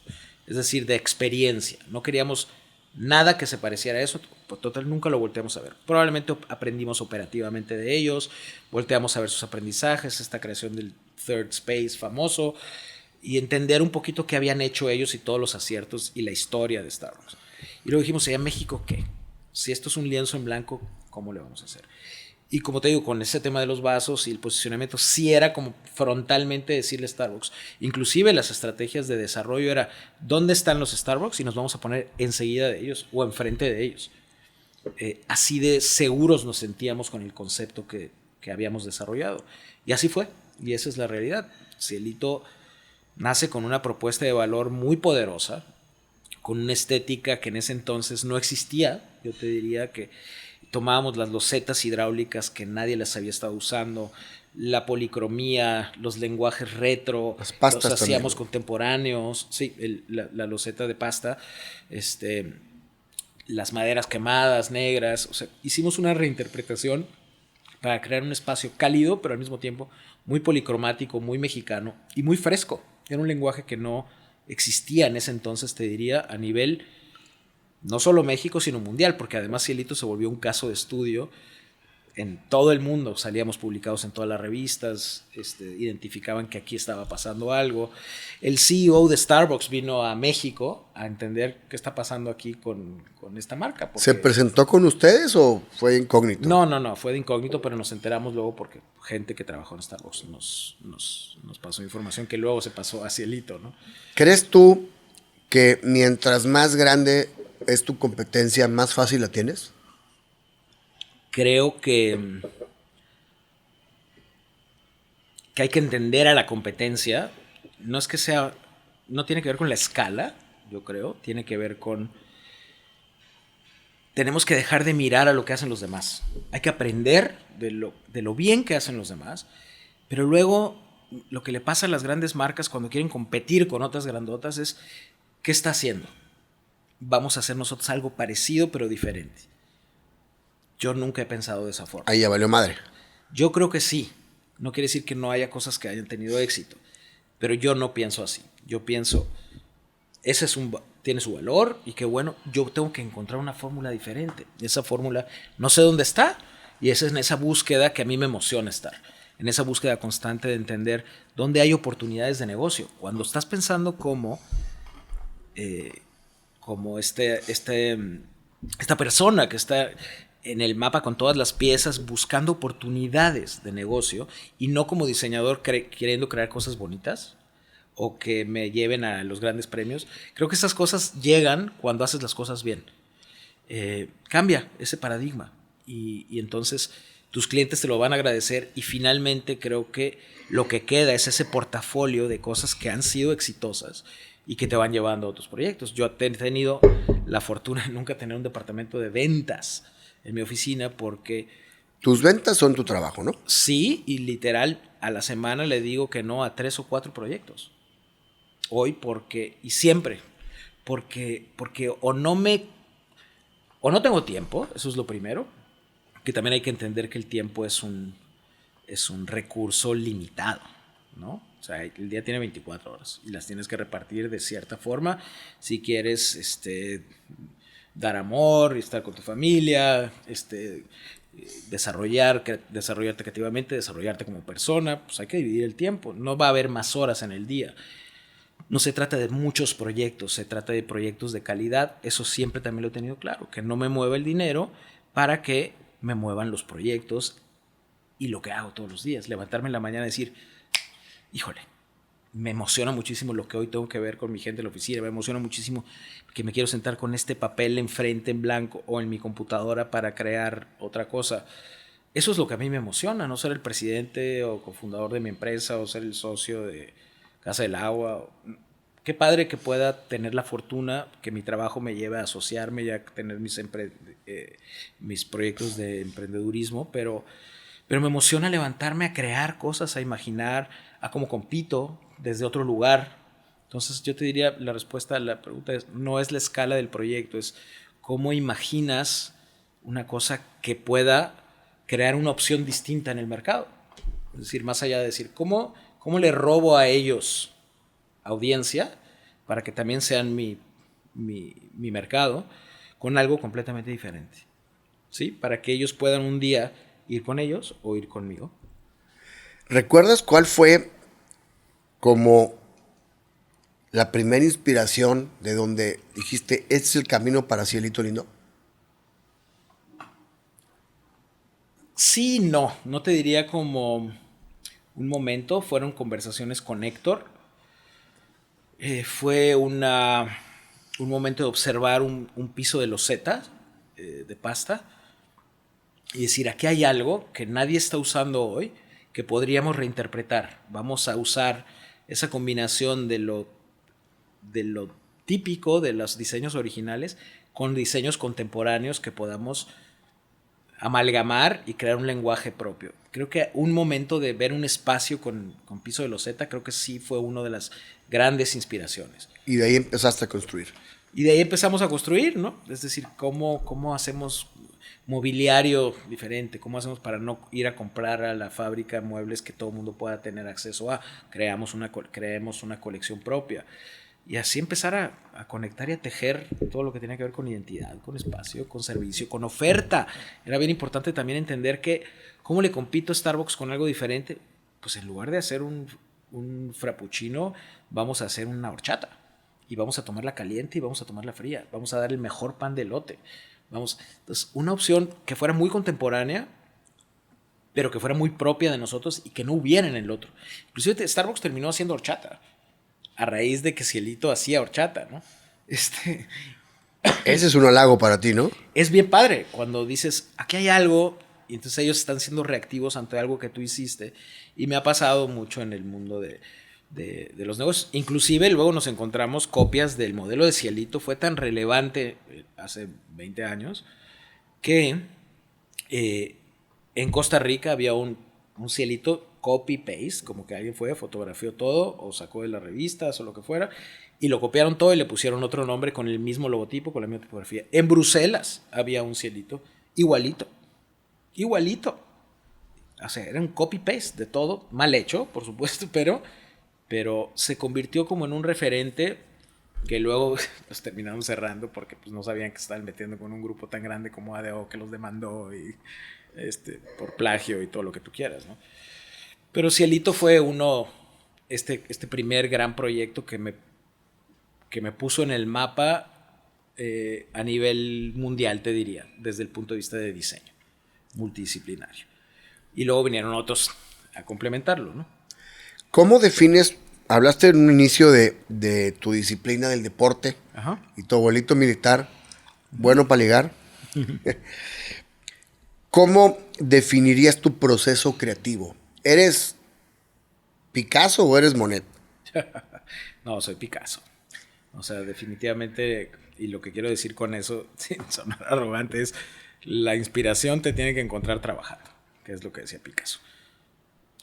[SPEAKER 1] es decir, de experiencia. No queríamos nada que se pareciera a eso. Total, nunca lo volteamos a ver. Probablemente aprendimos operativamente de ellos, volteamos a ver sus aprendizajes, esta creación del Third Space famoso, y entender un poquito qué habían hecho ellos y todos los aciertos y la historia de Starbucks. Y luego dijimos, ¿y a México qué? Si esto es un lienzo en blanco, ¿cómo le vamos a hacer? Y como te digo, con ese tema de los vasos y el posicionamiento, sí era como frontalmente decirle Starbucks. Inclusive las estrategias de desarrollo era, ¿dónde están los Starbucks? Y nos vamos a poner enseguida de ellos o enfrente de ellos. Así de seguros nos sentíamos con el concepto que habíamos desarrollado. Y así fue. Y esa es la realidad. Cielito nace con una propuesta de valor muy poderosa, con una estética que en ese entonces no existía. Yo te diría que tomábamos las losetas hidráulicas que nadie las había estado usando, la policromía, los lenguajes retro,
[SPEAKER 2] las pastas
[SPEAKER 1] los hacíamos
[SPEAKER 2] también
[SPEAKER 1] contemporáneos, sí, la loseta de pasta, las maderas quemadas, negras, o sea, hicimos una reinterpretación para crear un espacio cálido, pero al mismo tiempo muy policromático, muy mexicano y muy fresco. Era un lenguaje que no existía en ese entonces, te diría, a nivel no solo México, sino mundial, porque además Cielito se volvió un caso de estudio en todo el mundo. Salíamos publicados en todas las revistas, identificaban que aquí estaba pasando algo. El CEO de Starbucks vino a México a entender qué está pasando aquí con esta marca.
[SPEAKER 2] ¿Se presentó con ustedes o fue incógnito?
[SPEAKER 1] No, fue de incógnito, pero nos enteramos luego porque gente que trabajó en Starbucks nos pasó información que luego se pasó a Cielito, ¿no?
[SPEAKER 2] ¿Crees tú que mientras más grande es tu competencia, más fácil la tienes?
[SPEAKER 1] Creo que hay que entender a la competencia. No es que sea, no tiene que ver con la escala, yo creo, tiene que ver con, tenemos que dejar de mirar a lo que hacen los demás. Hay que aprender de lo bien que hacen los demás, pero luego lo que le pasa a las grandes marcas cuando quieren competir con otras grandotas es, ¿qué está haciendo? Vamos a hacer nosotros algo parecido pero diferente. Yo nunca he pensado de esa forma.
[SPEAKER 2] Ahí ya valió madre.
[SPEAKER 1] Yo creo que sí. No quiere decir que no haya cosas que hayan tenido éxito, pero yo no pienso así. Yo pienso, tiene su valor y que bueno, yo tengo que encontrar una fórmula diferente. Y esa fórmula no sé dónde está y esa es en esa búsqueda que a mí me emociona estar. En esa búsqueda constante de entender dónde hay oportunidades de negocio. Cuando estás pensando como esta persona que está en el mapa con todas las piezas buscando oportunidades de negocio y no como diseñador queriendo crear cosas bonitas o que me lleven a los grandes premios. Creo que esas cosas llegan cuando haces las cosas bien. Cambia ese paradigma y entonces tus clientes te lo van a agradecer y finalmente creo que lo que queda es ese portafolio de cosas que han sido exitosas y que te van llevando a otros proyectos. Yo he tenido la fortuna de nunca tener un departamento de ventas en mi oficina porque...
[SPEAKER 2] Tus ventas son tu trabajo, ¿no?
[SPEAKER 1] Sí, y literal a la semana le digo que no a 3 o 4 proyectos. Hoy y siempre, porque o no tengo tiempo, eso es lo primero, que también hay que entender que el tiempo es un recurso limitado, ¿no? O sea, el día tiene 24 horas y las tienes que repartir de cierta forma si quieres dar amor, estar con tu familia, desarrollarte creativamente, desarrollarte como persona, pues hay que dividir el tiempo, no va a haber más horas en el día. No se trata de muchos proyectos, se trata de proyectos de calidad. Eso siempre también lo he tenido claro, que no me mueva el dinero para que me muevan los proyectos y lo que hago todos los días. Levantarme en la mañana y decir, híjole, me emociona muchísimo lo que hoy tengo que ver con mi gente en la oficina, me emociona muchísimo que me quiero sentar con este papel enfrente en blanco o en mi computadora para crear otra cosa. Eso es lo que a mí me emociona, no ser el presidente o cofundador de mi empresa o ser el socio de Casa del Agua. Qué padre que pueda tener la fortuna que mi trabajo me lleve a asociarme y a tener mis proyectos de emprendedurismo, pero me emociona levantarme a crear cosas, a imaginar, a cómo compito desde otro lugar. Entonces yo te diría, la respuesta a la pregunta no es la escala del proyecto, es cómo imaginas una cosa que pueda crear una opción distinta en el mercado. Es decir, más allá de decir, ¿cómo le robo a ellos audiencia para que también sean mi mercado con algo completamente diferente? ¿Sí? Para que ellos puedan un día ir con ellos o ir conmigo.
[SPEAKER 2] ¿Recuerdas cuál fue como la primera inspiración de donde dijiste, este es el camino para Cielito Lindo?
[SPEAKER 1] Sí, no te diría como un momento, fueron conversaciones con Héctor. Fue un momento de observar un piso de loseta de pasta y decir, aquí hay algo que nadie está usando hoy que podríamos reinterpretar. Vamos a usar esa combinación de lo típico de los diseños originales con diseños contemporáneos que podamos amalgamar y crear un lenguaje propio. Creo que un momento de ver un espacio con piso de loseta, creo que sí fue una de las grandes inspiraciones.
[SPEAKER 2] Y de ahí empezaste a construir.
[SPEAKER 1] Y de ahí empezamos a construir, ¿no? Es decir, cómo hacemos mobiliario diferente, cómo hacemos para no ir a comprar a la fábrica muebles que todo el mundo pueda tener acceso a, creemos una colección propia. Y así empezar a conectar y a tejer todo lo que tiene que ver con identidad, con espacio, con servicio, con oferta. Era bien importante también entender que cómo le compito a Starbucks con algo diferente. Pues en lugar de hacer un frappuccino, vamos a hacer una horchata. Y vamos a tomarla caliente y vamos a tomarla fría. Vamos a dar el mejor pan de elote. Entonces, una opción que fuera muy contemporánea, pero que fuera muy propia de nosotros y que no hubiera en el otro. Inclusive Starbucks terminó haciendo horchata a raíz de que Cielito hacía horchata, ¿no?
[SPEAKER 2] Ese es un halago para ti, ¿no?
[SPEAKER 1] Es bien padre cuando dices, aquí hay algo, y entonces ellos están siendo reactivos ante algo que tú hiciste. Y me ha pasado mucho en el mundo de los negocios. Inclusive luego nos encontramos copias del modelo de Cielito. Fue tan relevante hace 20 años que en Costa Rica había un Cielito copy-paste, como que alguien fotografió todo o sacó de las revistas o lo que fuera y lo copiaron todo y le pusieron otro nombre con el mismo logotipo, con la misma tipografía. En Bruselas había un Cielito igualito. O sea, era un copy-paste de todo, mal hecho, por supuesto, pero se convirtió como en un referente que luego los terminaron cerrando porque pues, no sabían que se estaban metiendo con un grupo tan grande como ADO que los demandó y, por plagio y todo lo que tú quieras, ¿no? Pero Cielito fue este primer gran proyecto que me puso en el mapa a nivel mundial, te diría, desde el punto de vista de diseño multidisciplinario. Y luego vinieron otros a complementarlo, ¿no?
[SPEAKER 2] ¿Cómo defines, hablaste en un inicio de tu disciplina del deporte? Ajá. Y tu abuelito militar, bueno para ligar? ¿Cómo definirías tu proceso creativo? ¿Eres Picasso o eres Monet?
[SPEAKER 1] No, soy Picasso. O sea, definitivamente, y lo que quiero decir con eso, sin sonar arrogante, es la inspiración te tiene que encontrar trabajando, que es lo que decía Picasso.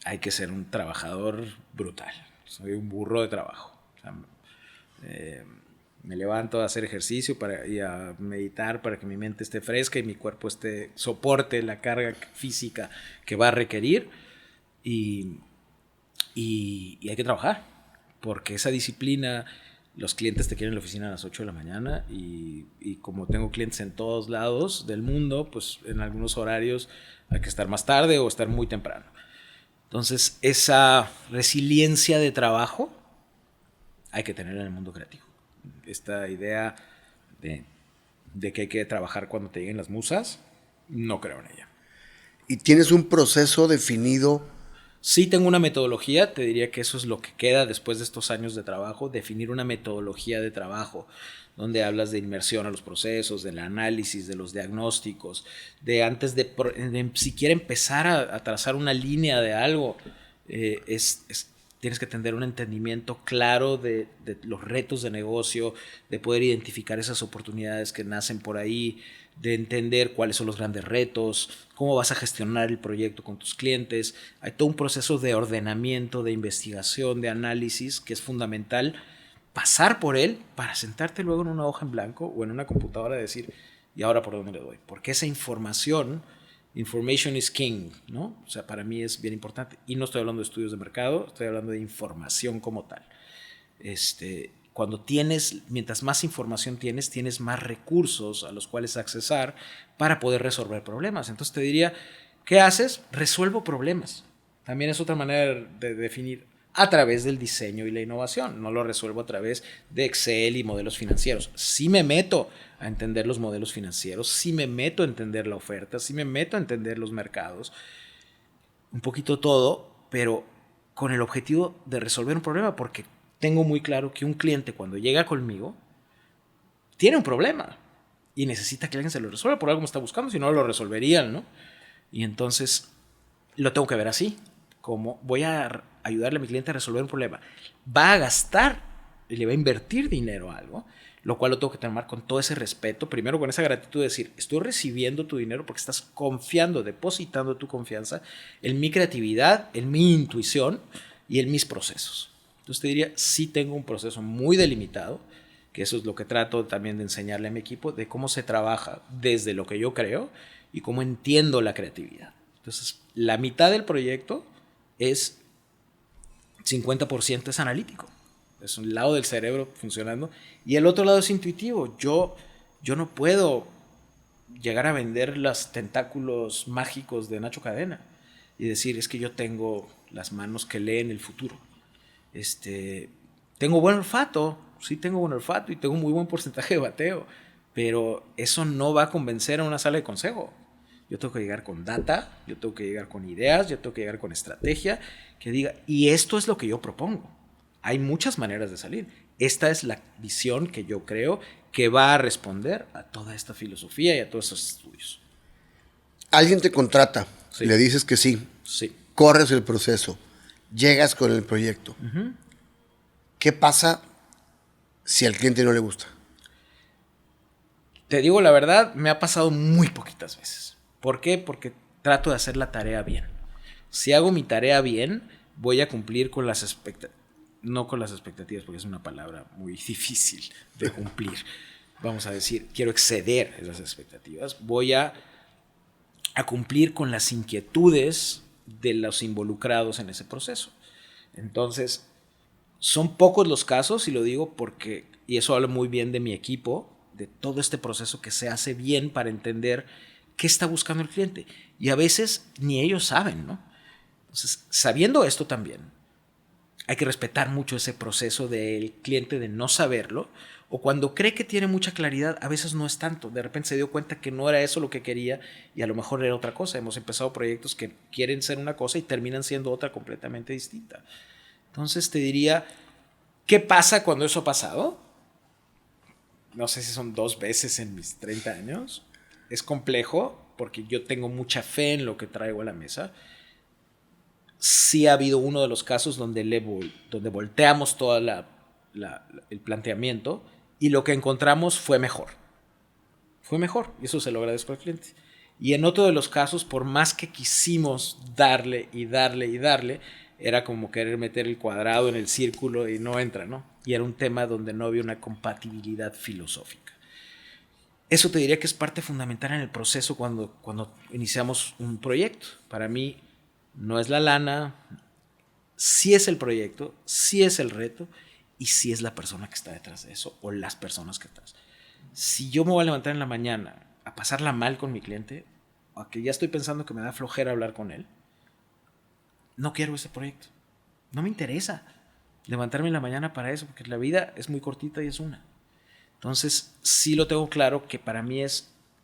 [SPEAKER 1] Hay que ser un trabajador brutal. Soy un burro de trabajo. O sea, me levanto a hacer ejercicio y a meditar para que mi mente esté fresca y mi cuerpo soporte la carga física que va a requerir. Y hay que trabajar, porque esa disciplina, los clientes te quieren en la oficina a las 8 de la mañana y como tengo clientes en todos lados del mundo, pues en algunos horarios hay que estar más tarde o estar muy temprano. Entonces, esa resiliencia de trabajo hay que tener en el mundo creativo. Esta idea de que hay que trabajar cuando te lleguen las musas, no creo en ella.
[SPEAKER 2] ¿Y tienes un proceso definido?
[SPEAKER 1] Sí tengo una metodología, te diría que eso es lo que queda después de estos años de trabajo, definir una metodología de trabajo, donde hablas de inmersión a los procesos, del análisis, de los diagnósticos, de antes de siquiera empezar a trazar una línea de algo, tienes que tener un entendimiento claro de los retos de negocio, de poder identificar esas oportunidades que nacen por ahí, de entender cuáles son los grandes retos, cómo vas a gestionar el proyecto con tus clientes. Hay todo un proceso de ordenamiento, de investigación, de análisis que es fundamental pasar por él para sentarte luego en una hoja en blanco o en una computadora y decir, ¿y ahora por dónde le doy? Porque esa information is king, ¿no? O sea, para mí es bien importante. Y no estoy hablando de estudios de mercado, estoy hablando de información como tal. Mientras más información tienes más recursos a los cuales accesar para poder resolver problemas. Entonces te diría, ¿qué haces? Resuelvo problemas. También es otra manera de definir a través del diseño y la innovación. No lo resuelvo a través de Excel y modelos financieros. Sí me meto a entender los modelos financieros, sí me meto a entender la oferta, sí me meto a entender los mercados. Un poquito todo, pero con el objetivo de resolver un problema, porque tengo muy claro que un cliente cuando llega conmigo tiene un problema y necesita que alguien se lo resuelva, por algo me está buscando, si no lo resolverían, ¿no? Y entonces lo tengo que ver así, como voy a ayudarle a mi cliente a resolver un problema. Va a gastar y le va a invertir dinero a algo, lo cual lo tengo que tomar con todo ese respeto, primero con esa gratitud de decir, estoy recibiendo tu dinero porque estás confiando, depositando tu confianza en mi creatividad, en mi intuición y en mis procesos. Entonces te diría, sí tengo un proceso muy delimitado, que eso es lo que trato también de enseñarle a mi equipo, de cómo se trabaja desde lo que yo creo y cómo entiendo la creatividad. Entonces, la mitad del proyecto es 50% es analítico. Es un lado del cerebro funcionando y el otro lado es intuitivo. Yo no puedo llegar a vender los tentáculos mágicos de Nacho Cadena y decir, es que yo tengo las manos que leen el futuro. Tengo buen olfato, sí tengo buen olfato y tengo un muy buen porcentaje de bateo, pero eso no va a convencer a una sala de consejo. Yo tengo que llegar con data, yo tengo que llegar con ideas, yo tengo que llegar con estrategia que diga, y esto es lo que yo propongo. Hay muchas maneras de salir. Esta es la visión que yo creo que va a responder a toda esta filosofía y a todos esos estudios.
[SPEAKER 2] Alguien te contrata, sí. Le dices que sí,
[SPEAKER 1] sí,
[SPEAKER 2] corres el proceso, llegas con el proyecto. Uh-huh. ¿Qué pasa si al cliente no le gusta?
[SPEAKER 1] Te digo la verdad, me ha pasado muy poquitas veces. ¿Por qué? Porque trato de hacer la tarea bien. Si hago mi tarea bien, voy a cumplir con las expectativas. No con las expectativas, porque es una palabra muy difícil de cumplir. Vamos a decir, quiero exceder esas expectativas. Voy a cumplir con las inquietudes de los involucrados en ese proceso. Entonces, son pocos los casos, y lo digo porque y eso habla muy bien de mi equipo, de todo este proceso que se hace bien para entender qué está buscando el cliente. Y a veces ni ellos saben, ¿no? Entonces, sabiendo esto también, hay que respetar mucho ese proceso del cliente de no saberlo, o cuando cree que tiene mucha claridad, a veces no es tanto. De repente se dio cuenta que no era eso lo que quería y a lo mejor era otra cosa. Hemos empezado proyectos que quieren ser una cosa y terminan siendo otra completamente distinta. Entonces te diría, ¿qué pasa cuando eso ha pasado? No sé si son 2 veces en mis 30 años. Es complejo porque yo tengo mucha fe en lo que traigo a la mesa. Sí ha habido uno de los casos donde volteamos todo el planteamiento y lo que encontramos fue mejor. Fue mejor y eso se lo agradezco al cliente. Y en otro de los casos, por más que quisimos darle y darle y darle, era como querer meter el cuadrado en el círculo y no entra, ¿no? Y era un tema donde no había una compatibilidad filosófica. Eso te diría que es parte fundamental en el proceso cuando iniciamos un proyecto. Para mí no es la lana, sí es el proyecto, sí es el reto y sí es la persona que está detrás de eso o las personas que están. Si yo me voy a levantar en la mañana a pasarla mal con mi cliente o que ya estoy pensando que me da flojera hablar con él, no quiero ese proyecto. No me interesa levantarme en la mañana para eso porque la vida es muy cortita y es una. Entonces sí lo tengo claro que para mí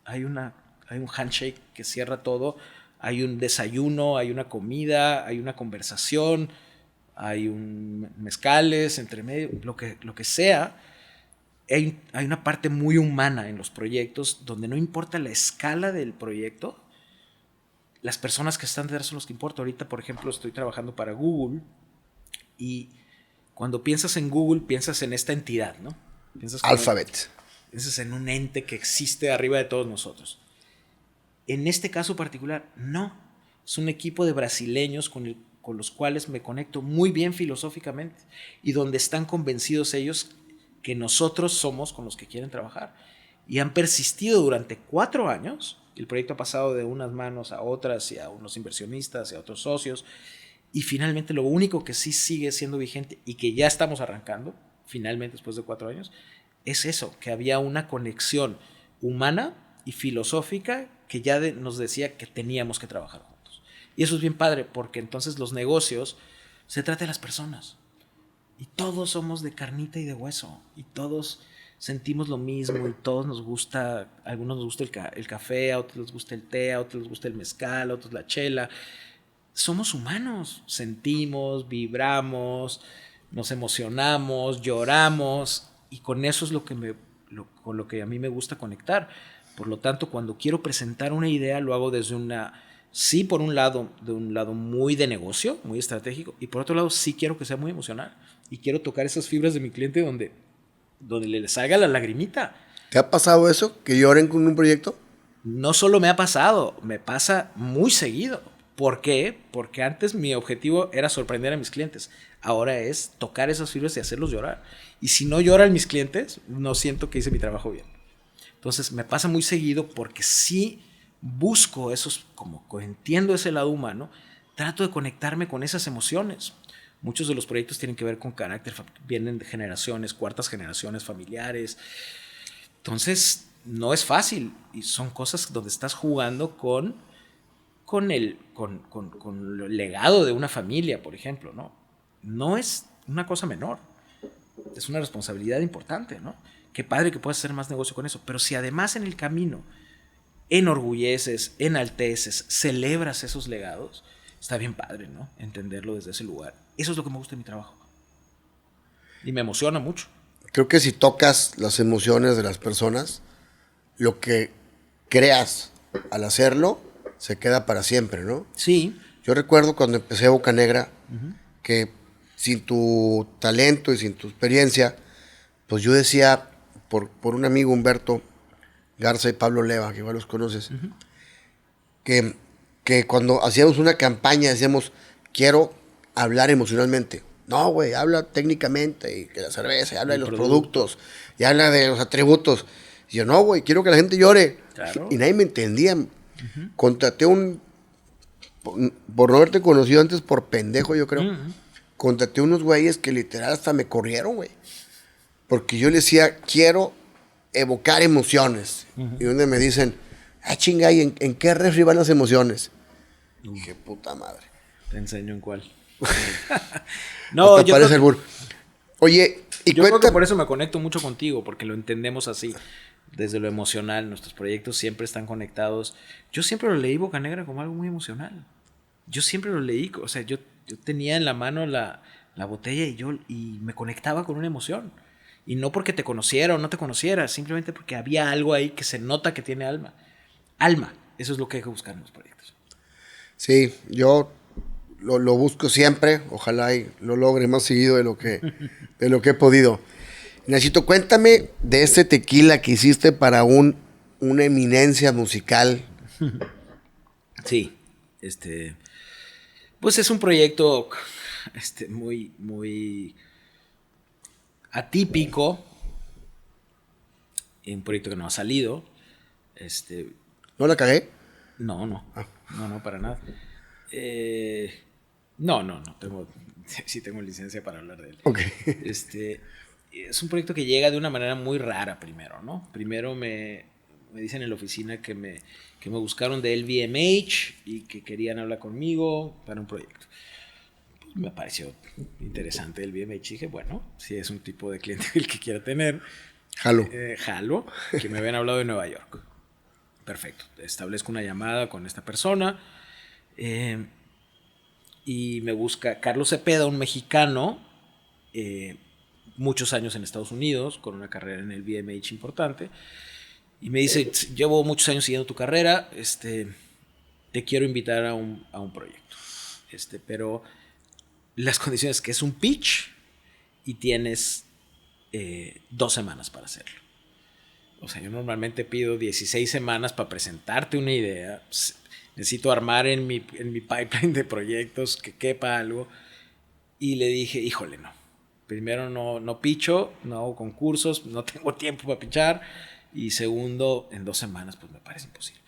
[SPEAKER 1] hay un handshake que cierra todo, hay un desayuno, hay una comida, hay una conversación, hay un mezcales entre medio, lo que sea. Hay una parte muy humana en los proyectos donde no importa la escala del proyecto, las personas que están detrás son los que importan. Ahorita, por ejemplo, estoy trabajando para Google y cuando piensas en Google, piensas en esta entidad, ¿no? Piensas
[SPEAKER 2] Alphabet.
[SPEAKER 1] Piensas en un ente que existe arriba de todos nosotros. En este caso particular, no. Es un equipo de brasileños con los cuales me conecto muy bien filosóficamente y donde están convencidos ellos que nosotros somos con los que quieren trabajar. Y han persistido durante 4 años. El proyecto ha pasado de unas manos a otras y a unos inversionistas y a otros socios. Y finalmente lo único que sí sigue siendo vigente y que ya estamos arrancando, finalmente después de 4 años, es eso, que había una conexión humana y filosófica que ya nos decía que teníamos que trabajar juntos. Y eso es bien padre porque entonces los negocios se trata de las personas. Y todos somos de carnita y de hueso. Y todos sentimos lo mismo y todos nos gusta, a algunos nos gusta el café, a otros les gusta el té, a otros les gusta el mezcal, a otros la chela. Somos humanos, sentimos, vibramos, nos emocionamos, lloramos y con eso es con lo que a mí me gusta conectar. Por lo tanto, cuando quiero presentar una idea, lo hago desde sí, por un lado, de un lado muy de negocio, muy estratégico, y por otro lado, sí quiero que sea muy emocional. Y quiero tocar esas fibras de mi cliente donde le salga la lagrimita.
[SPEAKER 2] ¿Te ha pasado eso? ¿Que lloren con un proyecto?
[SPEAKER 1] No solo me ha pasado, me pasa muy seguido. ¿Por qué? Porque antes mi objetivo era sorprender a mis clientes. Ahora es tocar esas fibras y hacerlos llorar. Y si no lloran mis clientes, no siento que hice mi trabajo bien. Entonces me pasa muy seguido porque sí busco esos, como entiendo ese lado humano, trato de conectarme con esas emociones. Muchos de los proyectos tienen que ver con carácter, vienen de generaciones, 4ª generaciones familiares. Entonces no es fácil y son cosas donde estás jugando con el legado de una familia, por ejemplo, ¿no? No es una cosa menor, es una responsabilidad importante, ¿no? Qué padre que puedas hacer más negocio con eso, pero si además en el camino enorgulleces, enalteces, celebras esos legados, está bien padre, ¿no? Entenderlo desde ese lugar. Eso es lo que me gusta de mi trabajo. Y me emociona mucho.
[SPEAKER 2] Creo que si tocas las emociones de las personas, lo que creas al hacerlo se queda para siempre, ¿no?
[SPEAKER 1] Sí.
[SPEAKER 2] Yo recuerdo cuando empecé Boca Negra, que sin tu talento y sin tu experiencia, pues yo decía, por un amigo, Humberto Garza y Pablo Leva, que igual los conoces, que cuando hacíamos una campaña decíamos, quiero hablar emocionalmente. No, güey, habla técnicamente, y que la cerveza, y habla de los productos, y habla de los atributos. Y yo, no, güey, quiero que la gente llore. Claro. Y nadie me entendía. Contraté por no haberte conocido antes por pendejo, yo creo. Contraté unos güeyes que literal hasta me corrieron, güey. Porque yo le decía, quiero evocar emociones. Y donde me dicen, chinga, ¿y en qué refri van las emociones? Dije, puta madre.
[SPEAKER 1] Te enseño en cuál. No,
[SPEAKER 2] hasta
[SPEAKER 1] yo
[SPEAKER 2] parece
[SPEAKER 1] creo que,
[SPEAKER 2] albur. Oye, y
[SPEAKER 1] yo creo que
[SPEAKER 2] cuéntame.
[SPEAKER 1] por eso me conecto mucho contigo, porque lo entendemos así. Desde lo emocional, nuestros proyectos siempre están conectados. Yo siempre lo leí Boca Negra como algo muy emocional. Yo siempre lo leí, o sea, yo tenía en la mano la botella y me conectaba con una emoción. Y no porque te conociera o no te conociera, simplemente porque había algo ahí que se nota que tiene alma. Alma, eso es lo que hay que buscar en los proyectos.
[SPEAKER 2] Sí, yo lo busco siempre. Ojalá y lo logre más seguido de lo que he podido. Nachito, cuéntame de ese tequila que hiciste para una eminencia musical.
[SPEAKER 1] Sí, pues es un proyecto muy atípico, un proyecto que no ha salido.
[SPEAKER 2] ¿No la cagué?
[SPEAKER 1] No, no, para nada. No, sí tengo licencia para hablar de él.
[SPEAKER 2] Ok.
[SPEAKER 1] Es un proyecto que llega de una manera muy rara primero, ¿no? Primero me dicen en la oficina que me buscaron de LVMH y que querían hablar conmigo para un proyecto. Pues me pareció interesante el LVMH. Dije, bueno, si es un tipo de cliente el que quiera tener, jalo, que me habían hablado de Nueva York. Perfecto, establezco una llamada con esta persona y me busca Carlos Cepeda, un mexicano, muchos años en Estados Unidos, con una carrera en el BMH importante, y me dice, llevo muchos años siguiendo tu carrera, te quiero invitar a un proyecto, pero las condiciones que es un pitch y tienes 2 semanas para hacerlo. O sea, yo normalmente pido 16 semanas para presentarte una idea. Necesito armar en mi pipeline de proyectos que quepa algo. Y le dije, híjole, no. Primero, no picho, no hago concursos, no tengo tiempo para pichar. Y segundo, en 2 semanas, pues me parece imposible.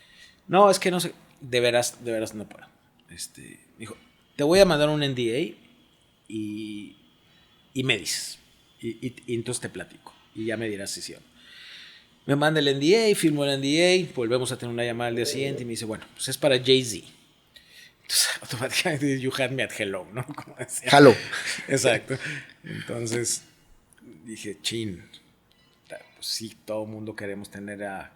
[SPEAKER 1] No, es que no sé, de veras no puedo. Dijo, te voy a mandar un NDA y me dices. Y entonces te platico. Y ya me dirás si sí o no. Me manda el NDA, firmo el NDA, volvemos a tener una llamada al día siguiente y me dice, bueno, pues es para Jay-Z. Entonces, automáticamente, you had me at hello, ¿no? Como decía.
[SPEAKER 2] Hello.
[SPEAKER 1] Exacto. Entonces, dije, chin, pues sí, todo el mundo queremos tener a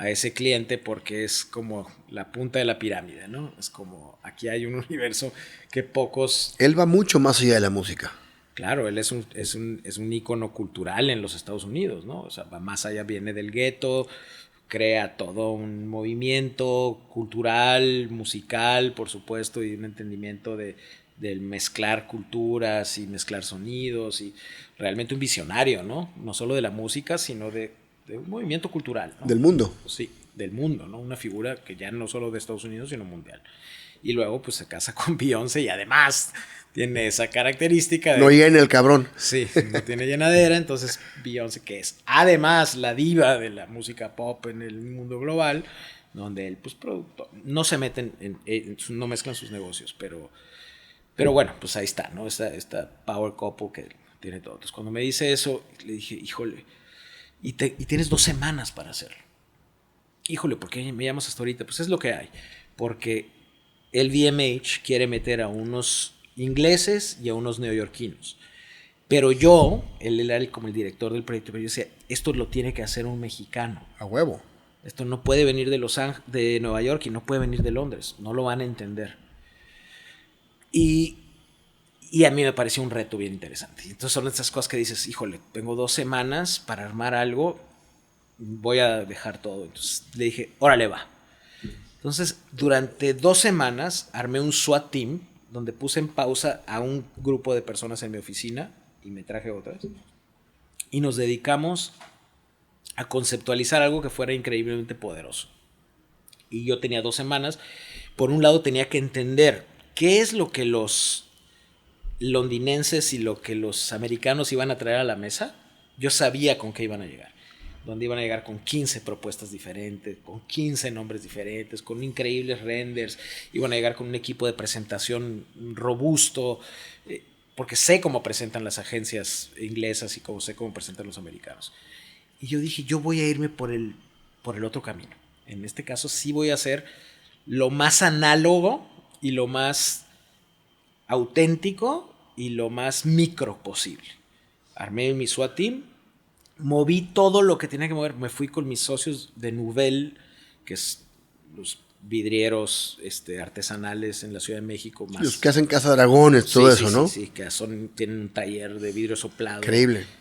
[SPEAKER 1] ese cliente porque es como la punta de la pirámide, ¿no? Es como, aquí hay un universo que pocos...
[SPEAKER 2] Él va mucho más allá de la música.
[SPEAKER 1] Claro, él es un ícono cultural en los Estados Unidos, ¿no? O sea, va más allá, viene del gueto, crea todo un movimiento cultural, musical, por supuesto, y un entendimiento del mezclar culturas y mezclar sonidos, y realmente un visionario, ¿no? No solo de la música, sino de un movimiento cultural, ¿no?
[SPEAKER 2] Del mundo.
[SPEAKER 1] Sí, del mundo, ¿no? Una figura que ya no solo de Estados Unidos, sino mundial. Y luego, pues, se casa con Beyoncé y además tiene esa característica de...
[SPEAKER 2] No llena el cabrón.
[SPEAKER 1] Sí, no tiene llenadera, entonces Beyoncé, que es además la diva de la música pop en el mundo global, donde él, pues, productor, no se meten no mezclan sus negocios, pero bueno, pues ahí está, ¿no? Esta power couple que tiene todo. Entonces, cuando me dice eso, le dije, híjole, y tienes 2 semanas para hacerlo. Híjole, ¿por qué me llamas hasta ahorita? Pues es lo que hay, porque el VMH quiere meter a unos ingleses y a unos neoyorquinos. Pero él era como el director del proyecto, pero yo decía, esto lo tiene que hacer un mexicano.
[SPEAKER 2] A huevo.
[SPEAKER 1] Esto no puede venir de Nueva York y no puede venir de Londres. No lo van a entender. Y a mí me pareció un reto bien interesante. Entonces son estas cosas que dices, híjole, tengo 2 semanas para armar algo, voy a dejar todo. Entonces le dije, órale, va. Entonces, durante 2 semanas armé un SWAT team donde puse en pausa a un grupo de personas en mi oficina y me traje otras. Y nos dedicamos a conceptualizar algo que fuera increíblemente poderoso. Y yo tenía 2 semanas. Por un lado, tenía que entender qué es lo que los londinenses y lo que los americanos iban a traer a la mesa. Yo sabía con qué iban a llegar. Donde iban a llegar con 15 propuestas diferentes, con 15 nombres diferentes, con increíbles renders, iban a llegar con un equipo de presentación robusto. porque sé cómo presentan las agencias inglesas y sé cómo presentan los americanos. Y yo dije, yo voy a irme por el otro camino. En este caso sí voy a hacer lo más análogo y lo más auténtico y lo más micro posible. Armé mi SWAT team, moví todo lo que tenía que mover, me fui con mis socios de Nouvelle, que es los vidrieros artesanales en la Ciudad de México. Más...
[SPEAKER 2] Los que hacen Casa Dragones, todo eso, ¿no?
[SPEAKER 1] Sí, que tienen un taller de vidrio soplado.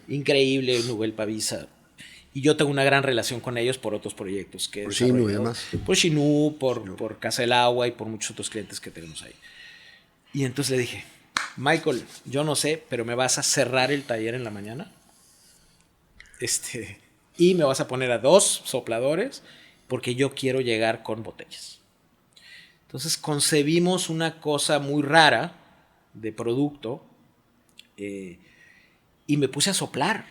[SPEAKER 2] Increíble,
[SPEAKER 1] Nouvelle Pavisa. Y yo tengo una gran relación con ellos por otros proyectos. Por
[SPEAKER 2] Shinu y demás.
[SPEAKER 1] Por Shinu, por Casa del Agua y por muchos otros clientes que tenemos ahí. Y entonces le dije, Michael, yo no sé, pero me vas a cerrar el taller en la mañana. Y me vas a poner a 2 sopladores porque yo quiero llegar con botellas. Entonces concebimos una cosa muy rara de producto y me puse a soplar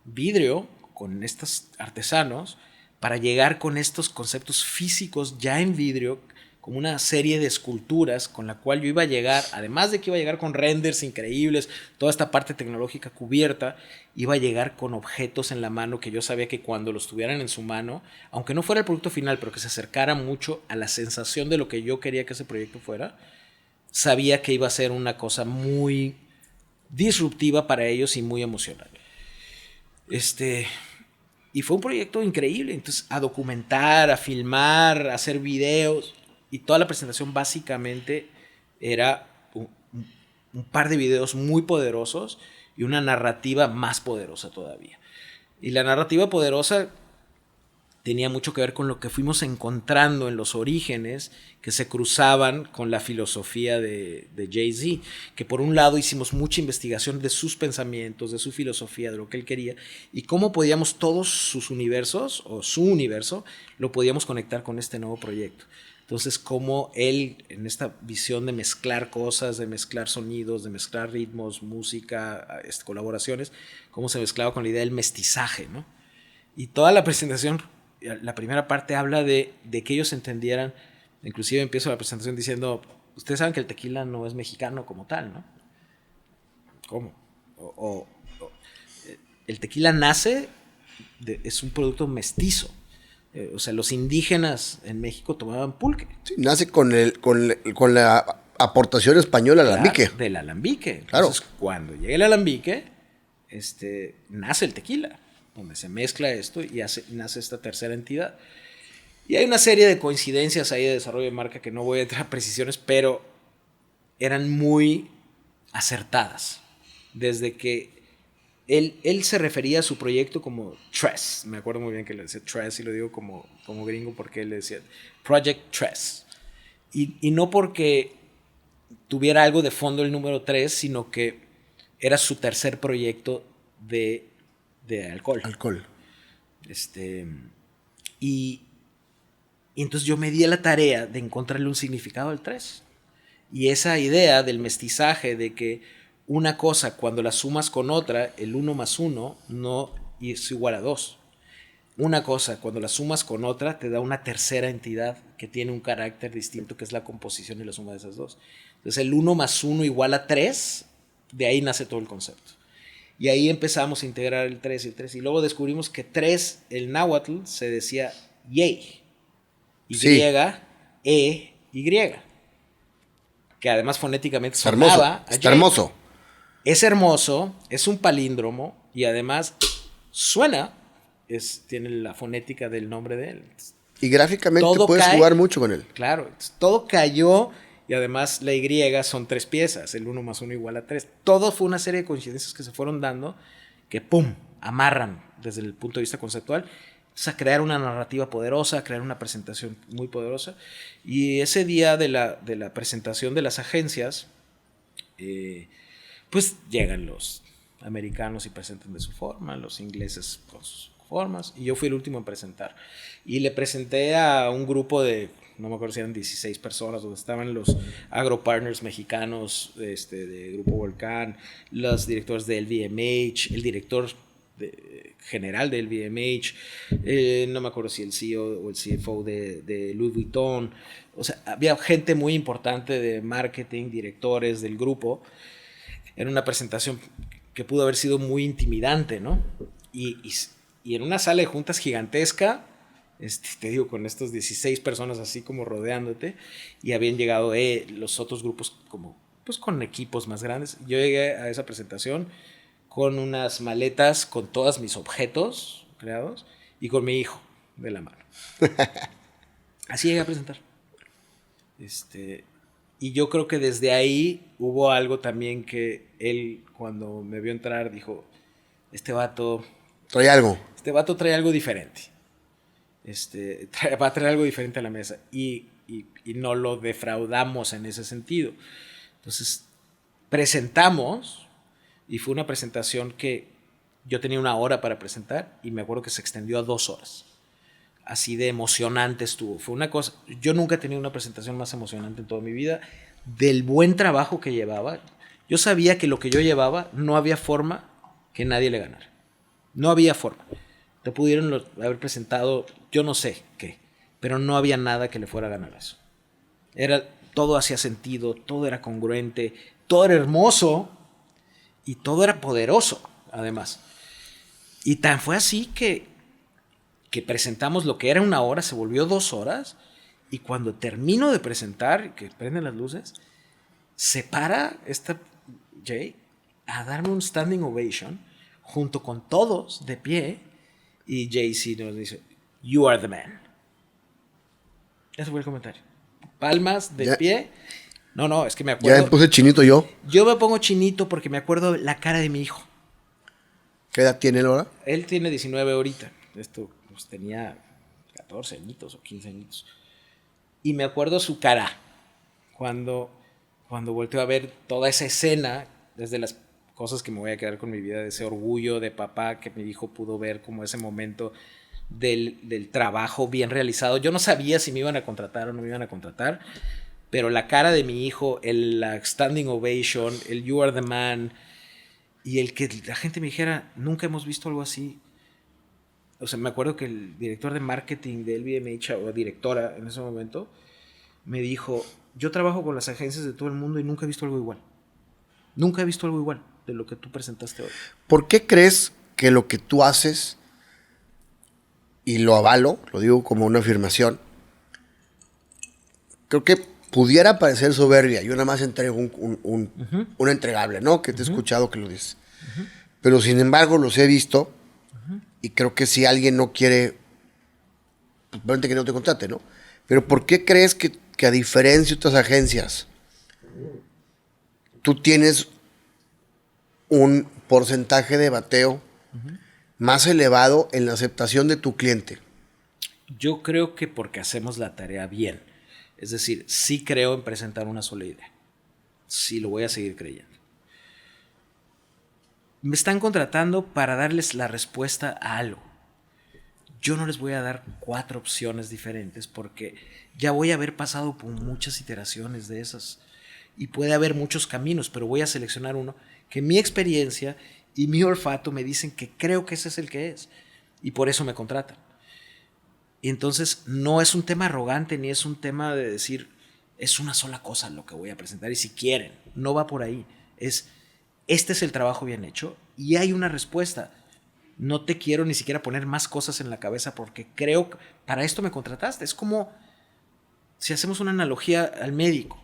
[SPEAKER 1] vidrio con estos artesanos para llegar con estos conceptos físicos ya en vidrio, como una serie de esculturas con la cual yo iba a llegar, además de que iba a llegar con renders increíbles, toda esta parte tecnológica cubierta, iba a llegar con objetos en la mano que yo sabía que cuando los tuvieran en su mano, aunque no fuera el producto final, pero que se acercara mucho a la sensación de lo que yo quería que ese proyecto fuera, sabía que iba a ser una cosa muy disruptiva para ellos y muy emocional. Y fue un proyecto increíble, entonces a documentar, a filmar, a hacer videos, y toda la presentación básicamente era un par de videos muy poderosos y una narrativa más poderosa todavía. Y la narrativa poderosa tenía mucho que ver con lo que fuimos encontrando en los orígenes que se cruzaban con la filosofía de Jay-Z, que por un lado hicimos mucha investigación de sus pensamientos, de su filosofía, de lo que él quería, y cómo podíamos todos sus universos, o su universo, lo podíamos conectar con este nuevo proyecto. Entonces, cómo él, en esta visión de mezclar cosas, de mezclar sonidos, de mezclar ritmos, música, colaboraciones, cómo se mezclaba con la idea del mestizaje, ¿no? Y toda la presentación, la primera parte habla de que ellos entendieran, inclusive empiezo la presentación diciendo, ustedes saben que el tequila no es mexicano como tal, ¿no? ¿Cómo? El tequila nace, es un producto mestizo. O sea, los indígenas en México tomaban pulque.
[SPEAKER 2] Sí, nace con la aportación española al alambique.
[SPEAKER 1] Del alambique. Entonces, claro, cuando llega el alambique, nace el tequila, donde se mezcla esto y nace esta tercera entidad. Y hay una serie de coincidencias ahí de desarrollo de marca que no voy a entrar a precisiones, pero eran muy acertadas. Desde que él se refería a su proyecto como Tress. Me acuerdo muy bien que le decía Tress y lo digo como gringo porque él le decía Project Tress. Y no porque tuviera algo de fondo el número 3, sino que era su tercer proyecto de alcohol. Y entonces yo me di a la tarea de encontrarle un significado al 3. Y esa idea del mestizaje, de que una cosa, cuando la sumas con otra, el 1 más 1 no es igual a 2. Una cosa, cuando la sumas con otra, te da una tercera entidad que tiene un carácter distinto, que es la composición y la suma de esas dos. Entonces el 1 más 1 igual a 3, de ahí nace todo el concepto. Y ahí empezamos a integrar el 3 y el 3. Y luego descubrimos que 3, el náhuatl, se decía yey. Y-E-Y. Que además fonéticamente sonaba.
[SPEAKER 2] Está hermoso.
[SPEAKER 1] Es hermoso, es un palíndromo y además suena, tiene la fonética del nombre de él.
[SPEAKER 2] Y gráficamente todo puedes jugar mucho con él.
[SPEAKER 1] Claro, todo cayó y además la Y son 3 piezas, el 1 más 1 igual a 3. Todo fue una serie de coincidencias que se fueron dando que ¡pum! Amarran desde el punto de vista conceptual. Entonces, a crear una narrativa poderosa, a crear una presentación muy poderosa. Y ese día de la presentación de las agencias, pues llegan los americanos y presentan de su forma, los ingleses con sus formas, y yo fui el último en presentar. Y le presenté a un grupo de, no me acuerdo si eran 16 personas, donde estaban los agropartners mexicanos de Grupo Volcán, los directores de LVMH, el director general de LVMH, no me acuerdo si el CEO o el CFO de Louis Vuitton. O sea, había gente muy importante de marketing, directores del grupo. era una presentación que pudo haber sido muy intimidante, ¿no? Y en una sala de juntas gigantesca, te digo, con estos 16 personas así como rodeándote, y habían llegado los otros grupos como, pues con equipos más grandes. Yo llegué a esa presentación con unas maletas con todos mis objetos creados y con mi hijo de la mano. Así llegué a presentar. Y yo creo que desde ahí hubo algo también que él, cuando me vio entrar, dijo, este vato
[SPEAKER 2] trae algo.
[SPEAKER 1] Este vato trae algo diferente. Va a traer algo diferente a la mesa. Y no lo defraudamos en ese sentido. Entonces, presentamos, y fue una presentación que yo tenía 1 hora para presentar, y me acuerdo que se extendió a 2 horas. Así de emocionante estuvo. Fue una cosa, yo nunca he tenido una presentación más emocionante en toda mi vida, del buen trabajo que llevaba. Yo sabía que lo que yo llevaba no había forma que nadie le ganara. No había forma. Te pudieron haber presentado, yo no sé qué, pero no había nada que le fuera a ganar eso. Todo hacía sentido, todo era congruente, todo era hermoso y todo era poderoso, además. Y tan fue así que presentamos lo que era 1 hora, se volvió 2 horas, y cuando termino de presentar, que prenden las luces, se para esta Jay a darme un standing ovation junto con todos de pie, y Jay-Z nos dice, "You are the man". Ese fue el comentario. Palmas de pie. No, es que me acuerdo.
[SPEAKER 2] Ya me puse chinito yo.
[SPEAKER 1] Yo me pongo chinito porque me acuerdo la cara de mi hijo.
[SPEAKER 2] ¿Qué edad tiene él ahora?
[SPEAKER 1] Él tiene 19 ahorita. Esto pues, tenía 14 añitos o 15 añitos. Y me acuerdo su cara cuando volteó a ver toda esa escena, desde las cosas que me voy a quedar con mi vida, de ese orgullo de papá que mi hijo pudo ver como ese momento del trabajo bien realizado. Yo no sabía si me iban a contratar o no me iban a contratar, pero la cara de mi hijo, la standing ovation, el "You are the man", y el que la gente me dijera, nunca hemos visto algo así. O sea, me acuerdo que el director de marketing de LVMH, o directora en ese momento, me dijo, yo trabajo con las agencias de todo el mundo y nunca he visto algo igual. Nunca he visto algo igual de lo que tú presentaste hoy.
[SPEAKER 2] ¿Por qué crees que lo que tú haces, y lo avalo, lo digo como una afirmación, creo que pudiera parecer soberbia? Yo nada más entrego un entregable, ¿no? Que te he escuchado que lo dices. Pero sin embargo los he visto, y creo que si alguien no quiere, probablemente que no te contrate, ¿no? Pero ¿por qué crees que a diferencia de otras agencias, tú tienes un porcentaje de bateo más elevado en la aceptación de tu cliente?
[SPEAKER 1] Yo creo que porque hacemos la tarea bien. Es decir, sí creo en presentar una sola idea. Sí lo voy a seguir creyendo. Me están contratando para darles la respuesta a algo. Yo no les voy a dar 4 opciones diferentes porque ya voy a haber pasado por muchas iteraciones de esas. Y puede haber muchos caminos, pero voy a seleccionar uno que mi experiencia y mi olfato me dicen que creo que ese es el que es. Y por eso me contratan. Y entonces no es un tema arrogante ni es un tema de decir, es una sola cosa lo que voy a presentar y si quieren, no va por ahí. Este es el trabajo bien hecho y hay una respuesta. No te quiero ni siquiera poner más cosas en la cabeza porque creo que para esto me contrataste. Es como si hacemos una analogía al médico.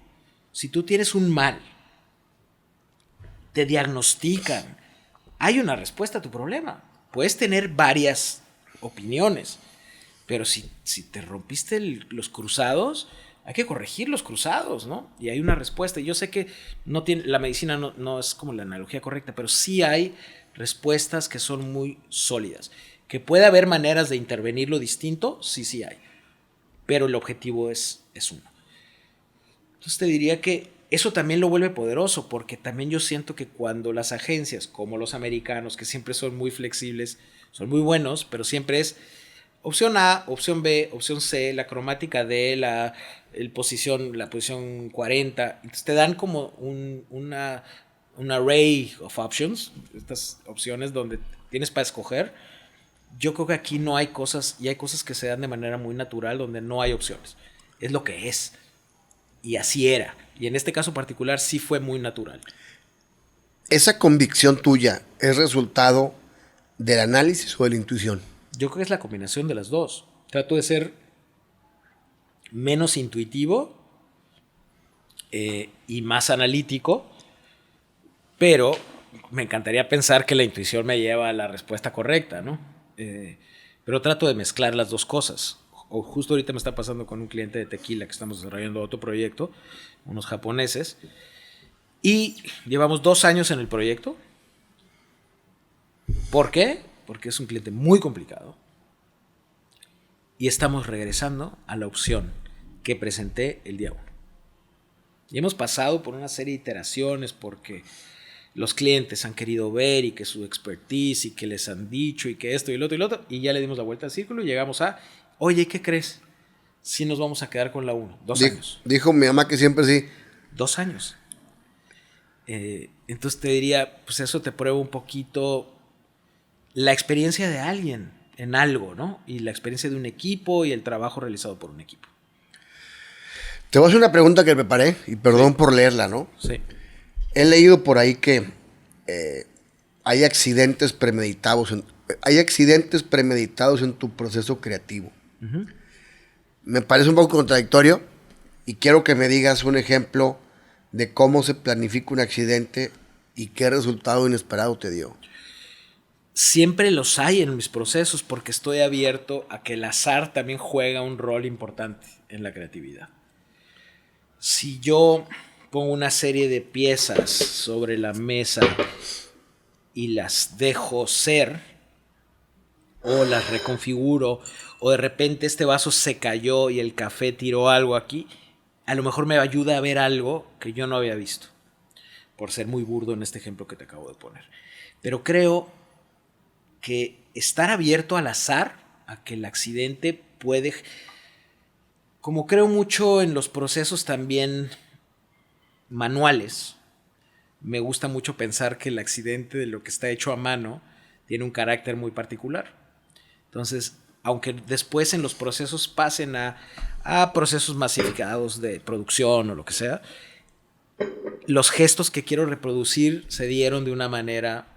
[SPEAKER 1] Si tú tienes un mal, te diagnostican, hay una respuesta a tu problema. Puedes tener varias opiniones, pero si te rompiste los cruzados, hay que corregir los cruzados, ¿no? Y hay una respuesta. Y yo sé que la medicina no es como la analogía correcta, pero sí hay respuestas que son muy sólidas. Que puede haber maneras de intervenirlo distinto, sí hay. Pero el objetivo es uno. Entonces te diría que eso también lo vuelve poderoso, porque también yo siento que cuando las agencias, como los americanos, que siempre son muy flexibles, son muy buenos, pero siempre es opción A, opción B, opción C, la cromática D, la posición 40. Entonces te dan como un array of options, estas opciones donde tienes para escoger. Yo creo que aquí no hay cosas, y hay cosas que se dan de manera muy natural donde no hay opciones. Es lo que es. Y así era. Y en este caso particular sí fue muy natural.
[SPEAKER 2] ¿Esa convicción tuya es resultado del análisis o de la intuición?
[SPEAKER 1] Yo creo que es la combinación de las dos. Trato de ser menos intuitivo y más analítico, pero me encantaría pensar que la intuición me lleva a la respuesta correcta, ¿no? Pero trato de mezclar las dos cosas. O justo ahorita me está pasando con un cliente de tequila que estamos desarrollando otro proyecto, unos japoneses, y llevamos 2 años en el proyecto. ¿Por qué? Porque es un cliente muy complicado. Y estamos regresando a la opción que presenté el día 1. Y hemos pasado por una serie de iteraciones porque los clientes han querido ver y que su expertise y que les han dicho y que esto y lo otro y lo otro. Y ya le dimos la vuelta al círculo y llegamos a, oye, ¿qué crees? Sí nos vamos a quedar con la 1. 2 años.
[SPEAKER 2] Dijo mi mamá que siempre sí.
[SPEAKER 1] 2 años. Entonces te diría, pues eso te prueba un poquito la experiencia de alguien en algo, ¿no? Y la experiencia de un equipo y el trabajo realizado por un equipo.
[SPEAKER 2] Te voy a hacer una pregunta que preparé, y perdón por leerla, ¿no?
[SPEAKER 1] Sí.
[SPEAKER 2] He leído por ahí que hay accidentes premeditados en tu proceso creativo. Uh-huh. Me parece un poco contradictorio y quiero que me digas un ejemplo de cómo se planifica un accidente y qué resultado inesperado te dio.
[SPEAKER 1] Siempre los hay en mis procesos porque estoy abierto a que el azar también juega un rol importante en la creatividad. Si yo pongo una serie de piezas sobre la mesa y las dejo ser, o las reconfiguro, o de repente este vaso se cayó y el café tiró algo aquí, a lo mejor me ayuda a ver algo que yo no había visto, por ser muy burdo en este ejemplo que te acabo de poner. Pero creo que estar abierto al azar, a que el accidente puede... Como creo mucho en los procesos también manuales, me gusta mucho pensar que el accidente de lo que está hecho a mano tiene un carácter muy particular. Entonces, aunque después en los procesos pasen a procesos masificados de producción o lo que sea, los gestos que quiero reproducir se dieron de una manera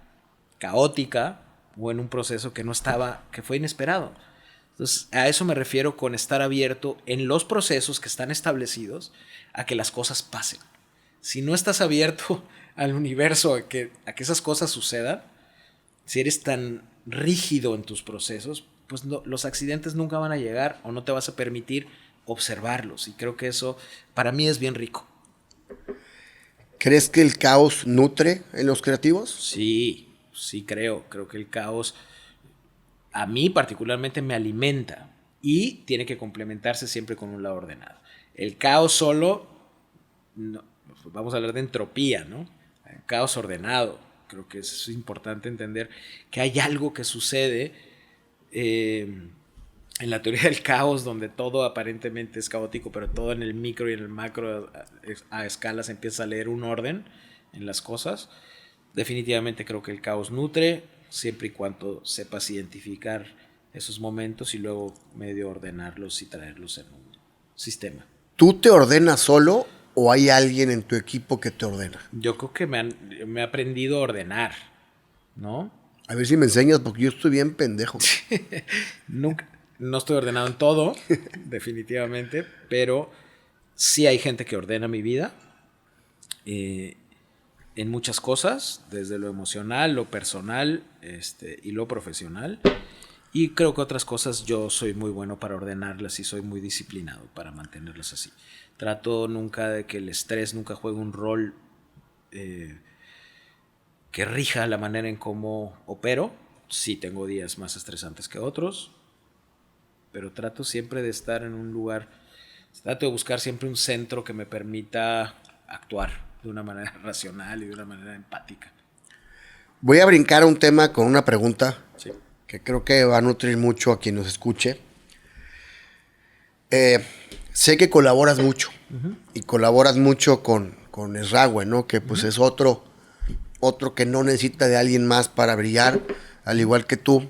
[SPEAKER 1] caótica o en un proceso que no estaba, que fue inesperado. Entonces, a eso me refiero con estar abierto en los procesos que están establecidos a que las cosas pasen. Si no estás abierto al universo, a que esas cosas sucedan, si eres tan rígido en tus procesos, pues no, los accidentes nunca van a llegar o no te vas a permitir observarlos. Y creo que eso para mí es bien rico.
[SPEAKER 2] ¿Crees que el caos nutre en los creativos?
[SPEAKER 1] Sí creo. Creo que el caos a mí particularmente me alimenta y tiene que complementarse siempre con un lado ordenado. El caos solo, no, vamos a hablar de entropía, ¿no? El caos ordenado. Creo que es importante entender que hay algo que sucede en la teoría del caos, donde todo aparentemente es caótico, pero todo en el micro y en el macro a escala se empieza a leer un orden en las cosas. Definitivamente creo que el caos nutre, siempre y cuando sepas identificar esos momentos y luego medio ordenarlos y traerlos en un sistema.
[SPEAKER 2] ¿Tú te ordenas solo o hay alguien en tu equipo que te ordena?
[SPEAKER 1] Yo creo que me he aprendido a ordenar, ¿no?
[SPEAKER 2] A ver si me enseñas, porque yo estoy bien pendejo.
[SPEAKER 1] Nunca, no estoy ordenado en todo, definitivamente, pero sí hay gente que ordena mi vida en muchas cosas, desde lo emocional, lo personal y lo profesional. Y creo que otras cosas yo soy muy bueno para ordenarlas y soy muy disciplinado para mantenerlas así. Trato nunca de que el estrés nunca juegue un rol que rija la manera en cómo opero. Sí tengo días más estresantes que otros, pero trato siempre de estar en un lugar, trato de buscar siempre un centro que me permita actuar de una manera racional y de una manera empática.
[SPEAKER 2] Voy a brincar a un tema con una pregunta.
[SPEAKER 1] Sí.
[SPEAKER 2] Que creo que va a nutrir mucho a quien nos escuche. Sé que colaboras mucho, uh-huh. Y colaboras mucho con Esragüe, ¿no? Que pues uh-huh. Es otro que no necesita de alguien más para brillar, al igual que tú.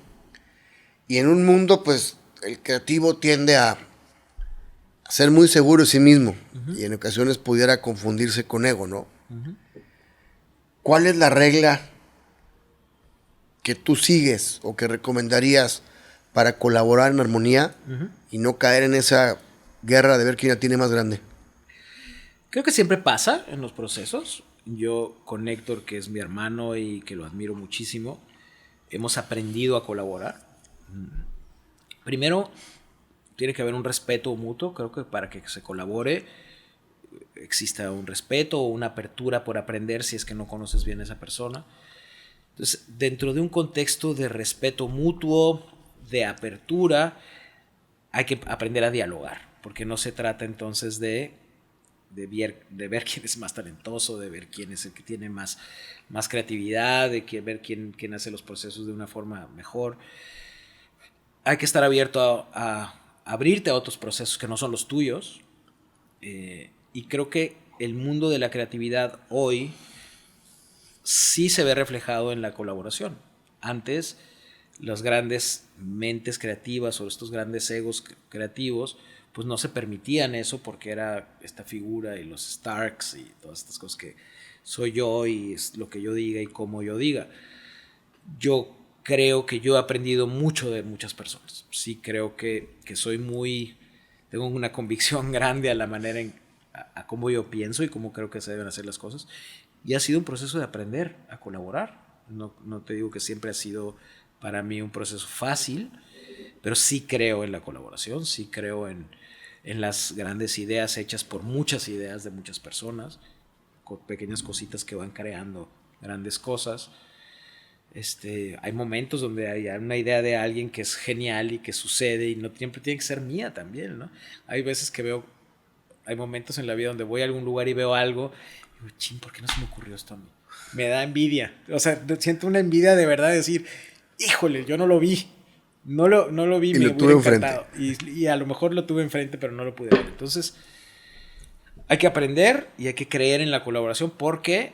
[SPEAKER 2] Y en un mundo, pues, el creativo tiende a ser muy seguro de sí mismo, uh-huh. Y en ocasiones pudiera confundirse con ego, ¿no? Uh-huh. ¿cuál es la regla que tú sigues o que recomendarías para colaborar en armonía y no caer en esa guerra de ver quién la tiene más grande?
[SPEAKER 1] Creo que siempre pasa en los procesos. Yo con Héctor, que es mi hermano y que lo admiro muchísimo, hemos aprendido a colaborar. Primero, tiene que haber un respeto mutuo. Creo que para que se colabore exista un respeto o una apertura por aprender si es que no conoces bien a esa persona. Entonces, dentro de un contexto de respeto mutuo, de apertura, hay que aprender a dialogar, porque no se trata entonces de ver quién es más talentoso, de ver quién es el que tiene más creatividad, de ver quién hace los procesos de una forma mejor. Hay que estar abierto a abrirte a otros procesos que no son los tuyos. Y creo que el mundo de la creatividad hoy sí se ve reflejado en la colaboración. Antes, las grandes mentes creativas o estos grandes egos creativos pues no se permitían eso porque era esta figura y los Starks y todas estas cosas que soy yo y es lo que yo diga y cómo yo diga. Yo creo que yo he aprendido mucho de muchas personas. Sí creo que tengo una convicción grande a la manera a cómo yo pienso y cómo creo que se deben hacer las cosas. Y ha sido un proceso de aprender a colaborar. No te digo que siempre ha sido para mí un proceso fácil, pero sí creo en la colaboración, sí creo en las grandes ideas hechas por muchas ideas de muchas personas, con pequeñas cositas que van creando grandes cosas. Hay momentos donde hay una idea de alguien que es genial y que sucede y no siempre tiene que ser mía también, ¿no? Hay veces que hay momentos en la vida donde voy a algún lugar y veo algo y digo, ching, ¿por qué no se me ocurrió esto a mí? Me da envidia, o sea, siento una envidia de verdad de decir, híjole, yo no lo vi. No lo vi,
[SPEAKER 2] y
[SPEAKER 1] me
[SPEAKER 2] lo tuve
[SPEAKER 1] encantado. Y a lo mejor lo tuve enfrente, pero no lo pude ver. Entonces, hay que aprender y hay que creer en la colaboración porque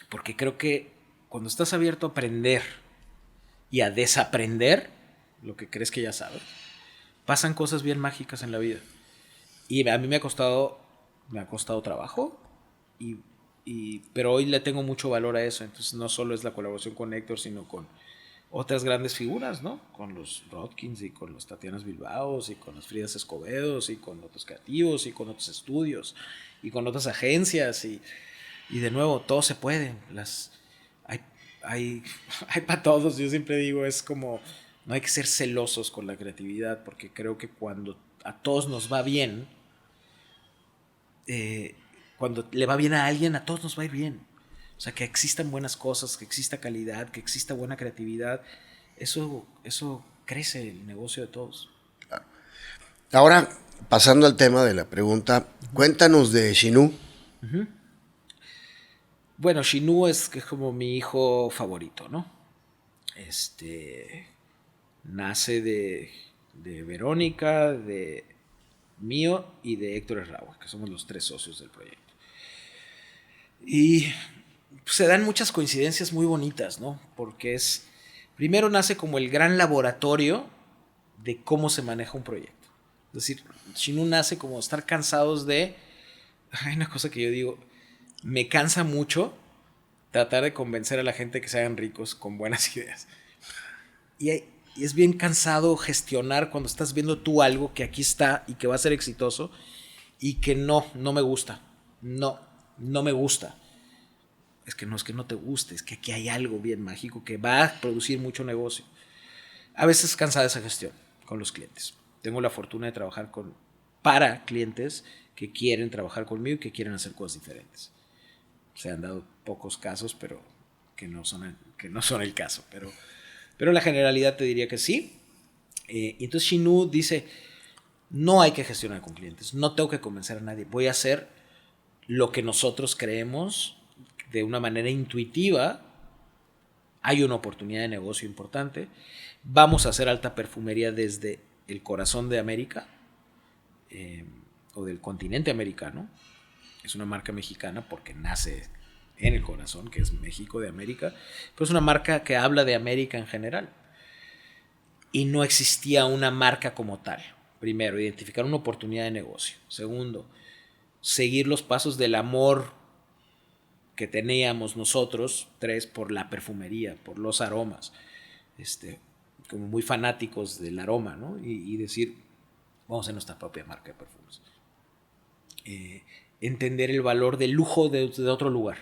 [SPEAKER 1] creo que cuando estás abierto a aprender y a desaprender lo que crees que ya sabes, pasan cosas bien mágicas en la vida. Y a mí me ha costado trabajo, pero hoy le tengo mucho valor a eso. Entonces, no solo es la colaboración con Héctor, sino con otras grandes figuras, ¿no? Con los Rodkins y con los Tatianas Bilbaos y con las Fridas Escobedos y con otros creativos y con otros estudios y con otras agencias y de nuevo, todo se puede. Hay para todos. Yo siempre digo, es como, no hay que ser celosos con la creatividad porque creo que cuando a todos nos va bien, cuando le va bien a alguien, a todos nos va a ir bien. O sea, que existan buenas cosas, que exista calidad, que exista buena creatividad. Eso crece el negocio de todos.
[SPEAKER 2] Ahora, pasando al tema de la pregunta, cuéntanos de Shinu.
[SPEAKER 1] Bueno, Shinu es como mi hijo favorito, ¿no? Nace de Verónica, de mío y de Héctor Erragua, que somos los 3 socios del proyecto. Y se dan muchas coincidencias muy bonitas, ¿no? Porque primero nace como el gran laboratorio de cómo se maneja un proyecto. Es decir, Shinu nace como estar cansados hay una cosa que yo digo, me cansa mucho tratar de convencer a la gente que se hagan ricos con buenas ideas. Y es bien cansado gestionar cuando estás viendo tú algo que aquí está y que va a ser exitoso y que no me gusta. No me gusta. Es que no te guste, es que aquí hay algo bien mágico que va a producir mucho negocio. A veces es cansada esa gestión con los clientes. Tengo la fortuna de trabajar para clientes que quieren trabajar conmigo y que quieren hacer cosas diferentes. Se han dado pocos casos, pero que no son el caso. Pero la generalidad te diría que sí. Y entonces Shinu dice, no hay que gestionar con clientes, no tengo que convencer a nadie, voy a hacer lo que nosotros creemos de una manera intuitiva. Hay una oportunidad de negocio importante. Vamos a hacer alta perfumería desde el corazón de América o del continente americano. Es una marca mexicana porque nace en el corazón, que es México de América, pero es una marca que habla de América en general. Y no existía una marca como tal. Primero, identificar una oportunidad de negocio. Segundo, seguir los pasos del amor que teníamos nosotros, 3, por la perfumería, por los aromas, como muy fanáticos del aroma, ¿no? Y decir, vamos a hacer nuestra propia marca de perfumes. Entender el valor del lujo de otro lugar,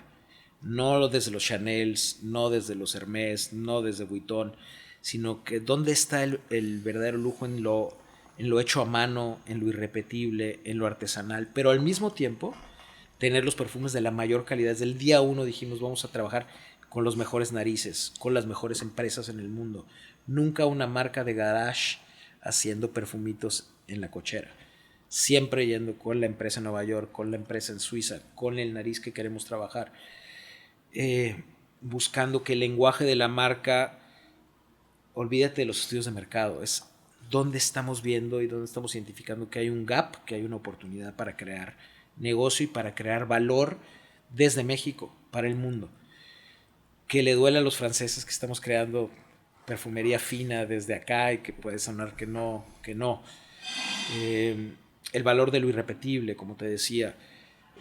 [SPEAKER 1] no desde los Chanels, no desde los Hermès, no desde Vuitton, sino que dónde está el verdadero lujo en lo hecho a mano, en lo irrepetible, en lo artesanal, pero al mismo tiempo tener los perfumes de la mayor calidad. Desde el día 1 dijimos, vamos a trabajar con los mejores narices, con las mejores empresas en el mundo. Nunca una marca de garage haciendo perfumitos en la cochera. Siempre yendo con la empresa en Nueva York, con la empresa en Suiza, con el nariz que queremos trabajar. Buscando que el lenguaje de la marca, olvídate de los estudios de mercado, es dónde estamos viendo y dónde estamos identificando que hay un gap, que hay una oportunidad para crear negocio y para crear valor desde México para el mundo. Que le duele a los franceses que estamos creando perfumería fina desde acá y que puede sonar que no. El valor de lo irrepetible, como te decía,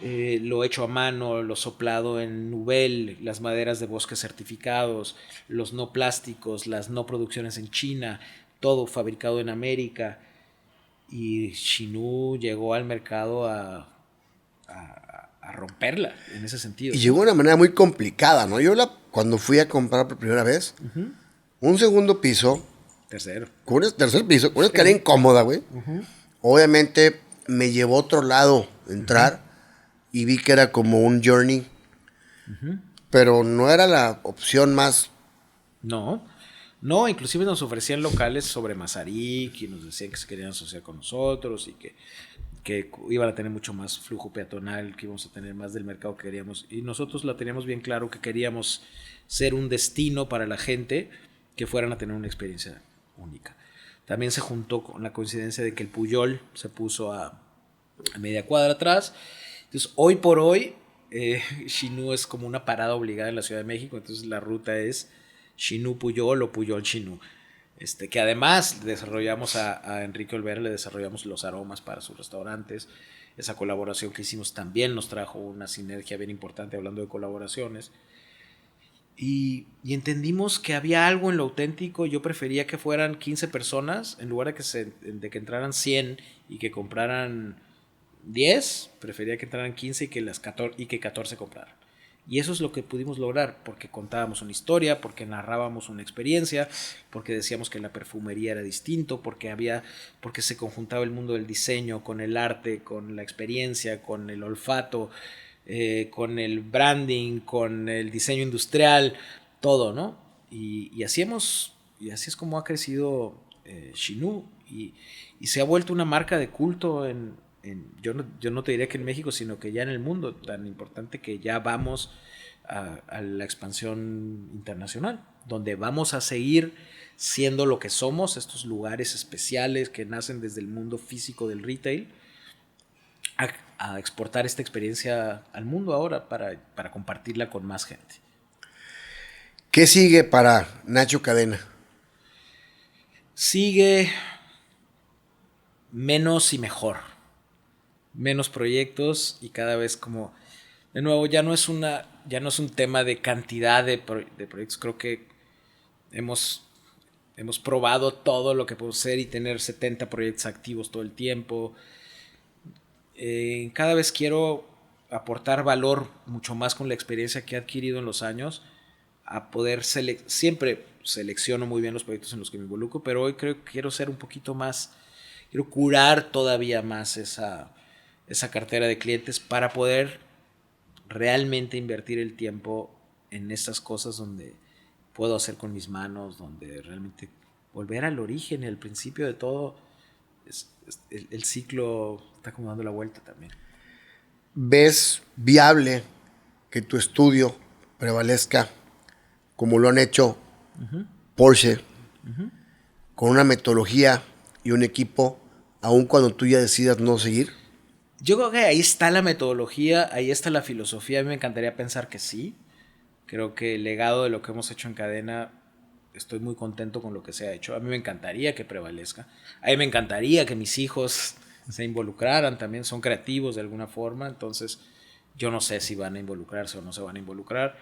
[SPEAKER 1] lo hecho a mano, lo soplado en Nubel, las maderas de bosques certificados, los no plásticos, las no producciones en China, todo fabricado en América. Y Xinú llegó al mercado a romperla en ese sentido.
[SPEAKER 2] Y llegó de una manera muy complicada, ¿no? Cuando fui a comprar por primera vez, un segundo piso.
[SPEAKER 1] Tercer
[SPEAKER 2] piso, con una escalera incómoda, güey. Obviamente me llevó a otro lado entrar y vi que era como un journey. Pero no era la opción más.
[SPEAKER 1] No, inclusive nos ofrecían locales sobre Mazarik y nos decían que se querían asociar con nosotros y que iban a tener mucho más flujo peatonal, que íbamos a tener más del mercado que queríamos. Y nosotros la teníamos bien claro que queríamos ser un destino para la gente que fueran a tener una experiencia única. También se juntó con la coincidencia de que el Pujol se puso a media cuadra atrás. Entonces, hoy por hoy, Xinú es como una parada obligada en la Ciudad de México. Entonces, la ruta es Xinú Pujol o Pujol Xinú. Que además desarrollamos a Enrique Olvera, le desarrollamos los aromas para sus restaurantes. Esa colaboración que hicimos también nos trajo una sinergia bien importante hablando de colaboraciones. Y entendimos que había algo en lo auténtico. Yo prefería que fueran 15 personas en lugar de que entraran 100 y que compraran 10. Prefería que entraran 15 y que 14 compraran. Y eso es lo que pudimos lograr, porque contábamos una historia, porque narrábamos una experiencia, porque decíamos que la perfumería era distinto, porque se conjuntaba el mundo del diseño con el arte, con la experiencia, con el olfato, con el branding, con el diseño industrial, todo, ¿no? Y así es como ha crecido Xinú y se ha vuelto una marca de culto yo no te diría que en México, sino que ya en el mundo, tan importante que ya vamos a la expansión internacional, donde vamos a seguir siendo lo que somos, estos lugares especiales que nacen desde el mundo físico del retail, a exportar esta experiencia al mundo ahora para compartirla con más gente.
[SPEAKER 2] ¿Qué sigue para Nacho Cadena?
[SPEAKER 1] Sigue menos y mejor. Menos proyectos y cada vez como, de nuevo, ya no es un tema de cantidad de proyectos. Creo que hemos probado todo lo que podemos hacer y tener 70 proyectos activos todo el tiempo. Cada vez quiero aportar valor mucho más con la experiencia que he adquirido en los años, a poder siempre selecciono muy bien los proyectos en los que me involucro, pero hoy creo que quiero ser un poquito más, quiero curar todavía más esa cartera de clientes para poder realmente invertir el tiempo en estas cosas donde puedo hacer con mis manos, donde realmente volver al origen, al principio de todo. El ciclo está como dando la vuelta también.
[SPEAKER 2] ¿Ves viable que tu estudio prevalezca como lo han hecho Porsche, con una metodología y un equipo, aun cuando tú ya decidas no seguir?
[SPEAKER 1] Yo creo que ahí está la metodología, ahí está la filosofía. A mí me encantaría pensar que sí. Creo que el legado de lo que hemos hecho en Cadena, estoy muy contento con lo que se ha hecho. A mí me encantaría que prevalezca. A mí me encantaría que mis hijos se involucraran también, son creativos de alguna forma. Entonces, Yo no sé si van a involucrarse o no se van a involucrar.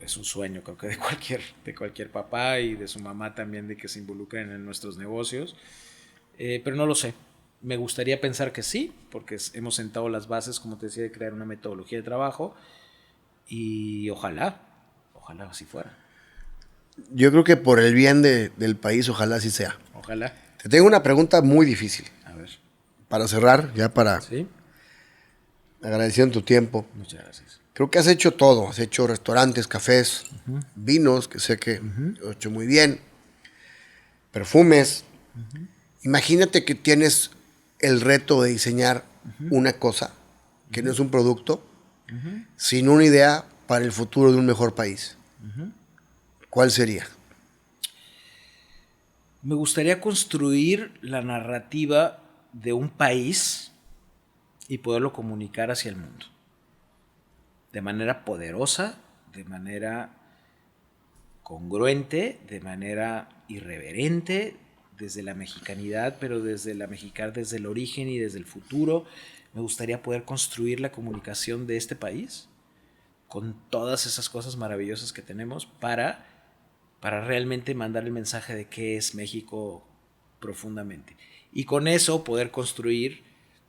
[SPEAKER 1] Es un sueño, creo que de cualquier papá y de su mamá también, de que se involucren en nuestros negocios. Pero no lo sé. Me gustaría pensar que sí, porque hemos sentado las bases, como te decía, de crear una metodología de trabajo. Y ojalá así fuera.
[SPEAKER 2] Yo creo que por el bien del país, ojalá así sea.
[SPEAKER 1] Ojalá.
[SPEAKER 2] Te tengo una pregunta muy difícil.
[SPEAKER 1] A ver.
[SPEAKER 2] Para cerrar, ya para
[SPEAKER 1] ¿Sí?
[SPEAKER 2] agradeciendo tu tiempo.
[SPEAKER 1] Muchas gracias.
[SPEAKER 2] Creo que has hecho todo. Has hecho restaurantes, cafés, vinos, que sé que lo has hecho muy bien, perfumes. Imagínate que tienes el reto de diseñar una cosa que no es un producto, sino una idea para el futuro de un mejor país. ¿Cuál sería?
[SPEAKER 1] Me gustaría construir la narrativa de un país y poderlo comunicar hacia el mundo. De manera poderosa, de manera congruente, de manera irreverente, desde la mexicanidad, pero desde el origen y desde el futuro. Me gustaría poder construir la comunicación de este país con todas esas cosas maravillosas que tenemos para realmente mandar el mensaje de qué es México profundamente. Y con eso poder construir,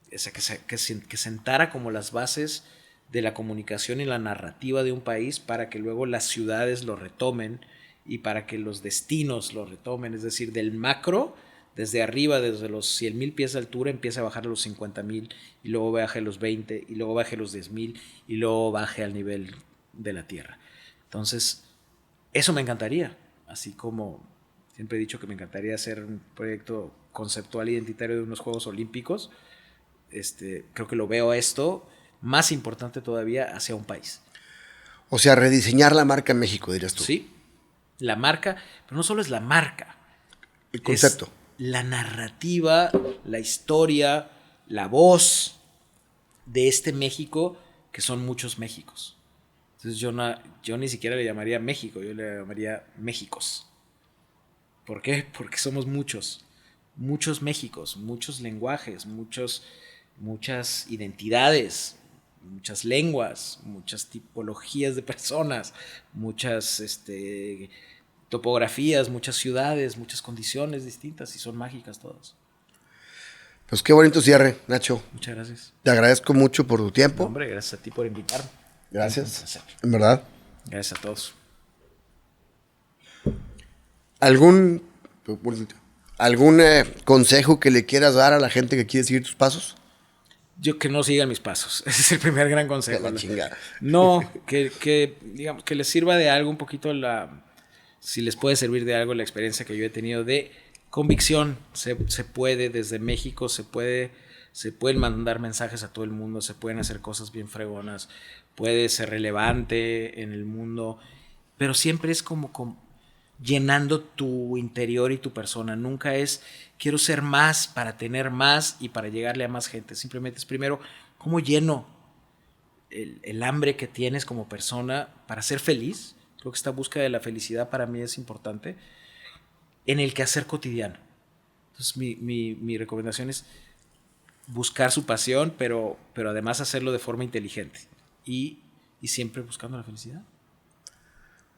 [SPEAKER 1] que sentara como las bases de la comunicación y la narrativa de un país para que luego las ciudades lo retomen y para que los destinos lo retomen, es decir, del macro, desde arriba, desde los 100,000 pies de altura, empieza a bajar a los 50,000 y luego baje a los 20 y luego baje a los 10,000 y luego baje al nivel de la tierra. Entonces, eso me encantaría, así como siempre he dicho que me encantaría hacer un proyecto conceptual identitario de unos Juegos Olímpicos. Creo que lo veo esto más importante todavía hacia un país.
[SPEAKER 2] O sea, rediseñar la marca en México, dirías tú.
[SPEAKER 1] Sí, la marca, pero no solo es la marca.
[SPEAKER 2] El concepto.
[SPEAKER 1] Es la narrativa, la historia, la voz de este México, que son muchos Méxicos. Entonces yo ni siquiera le llamaría México, yo le llamaría Méxicos. ¿Por qué? Porque somos muchos Méxicos, muchos lenguajes, muchas identidades, muchas lenguas, muchas tipologías de personas, muchas topografías, muchas ciudades, muchas condiciones distintas y son mágicas todas.
[SPEAKER 2] Pues qué bonito cierre, Nacho.
[SPEAKER 1] Muchas gracias.
[SPEAKER 2] Te agradezco mucho por tu tiempo.
[SPEAKER 1] No, hombre, gracias a ti por invitarme.
[SPEAKER 2] Gracias. En verdad.
[SPEAKER 1] Gracias a todos.
[SPEAKER 2] ¿Algún consejo que le quieras dar a la gente que quiere seguir tus pasos?
[SPEAKER 1] Yo que no sigan mis pasos. Ese es el primer gran consejo.
[SPEAKER 2] La chingada.
[SPEAKER 1] No, digamos, que les sirva de algo un poquito si les puede servir de algo la experiencia que yo he tenido de convicción. Se puede, desde México se pueden mandar mensajes a todo el mundo, se pueden hacer cosas bien fregonas, puede ser relevante en el mundo, pero siempre es como llenando tu interior y tu persona. Nunca es quiero ser más para tener más y para llegarle a más gente. Simplemente es primero cómo lleno el hambre que tienes como persona para ser feliz. Creo que esta búsqueda de la felicidad para mí es importante en el quehacer cotidiano. Entonces mi recomendación es buscar su pasión, pero además hacerlo de forma inteligente y siempre buscando la felicidad.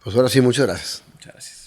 [SPEAKER 2] Pues ahora sí, muchas gracias.
[SPEAKER 1] Muchas gracias.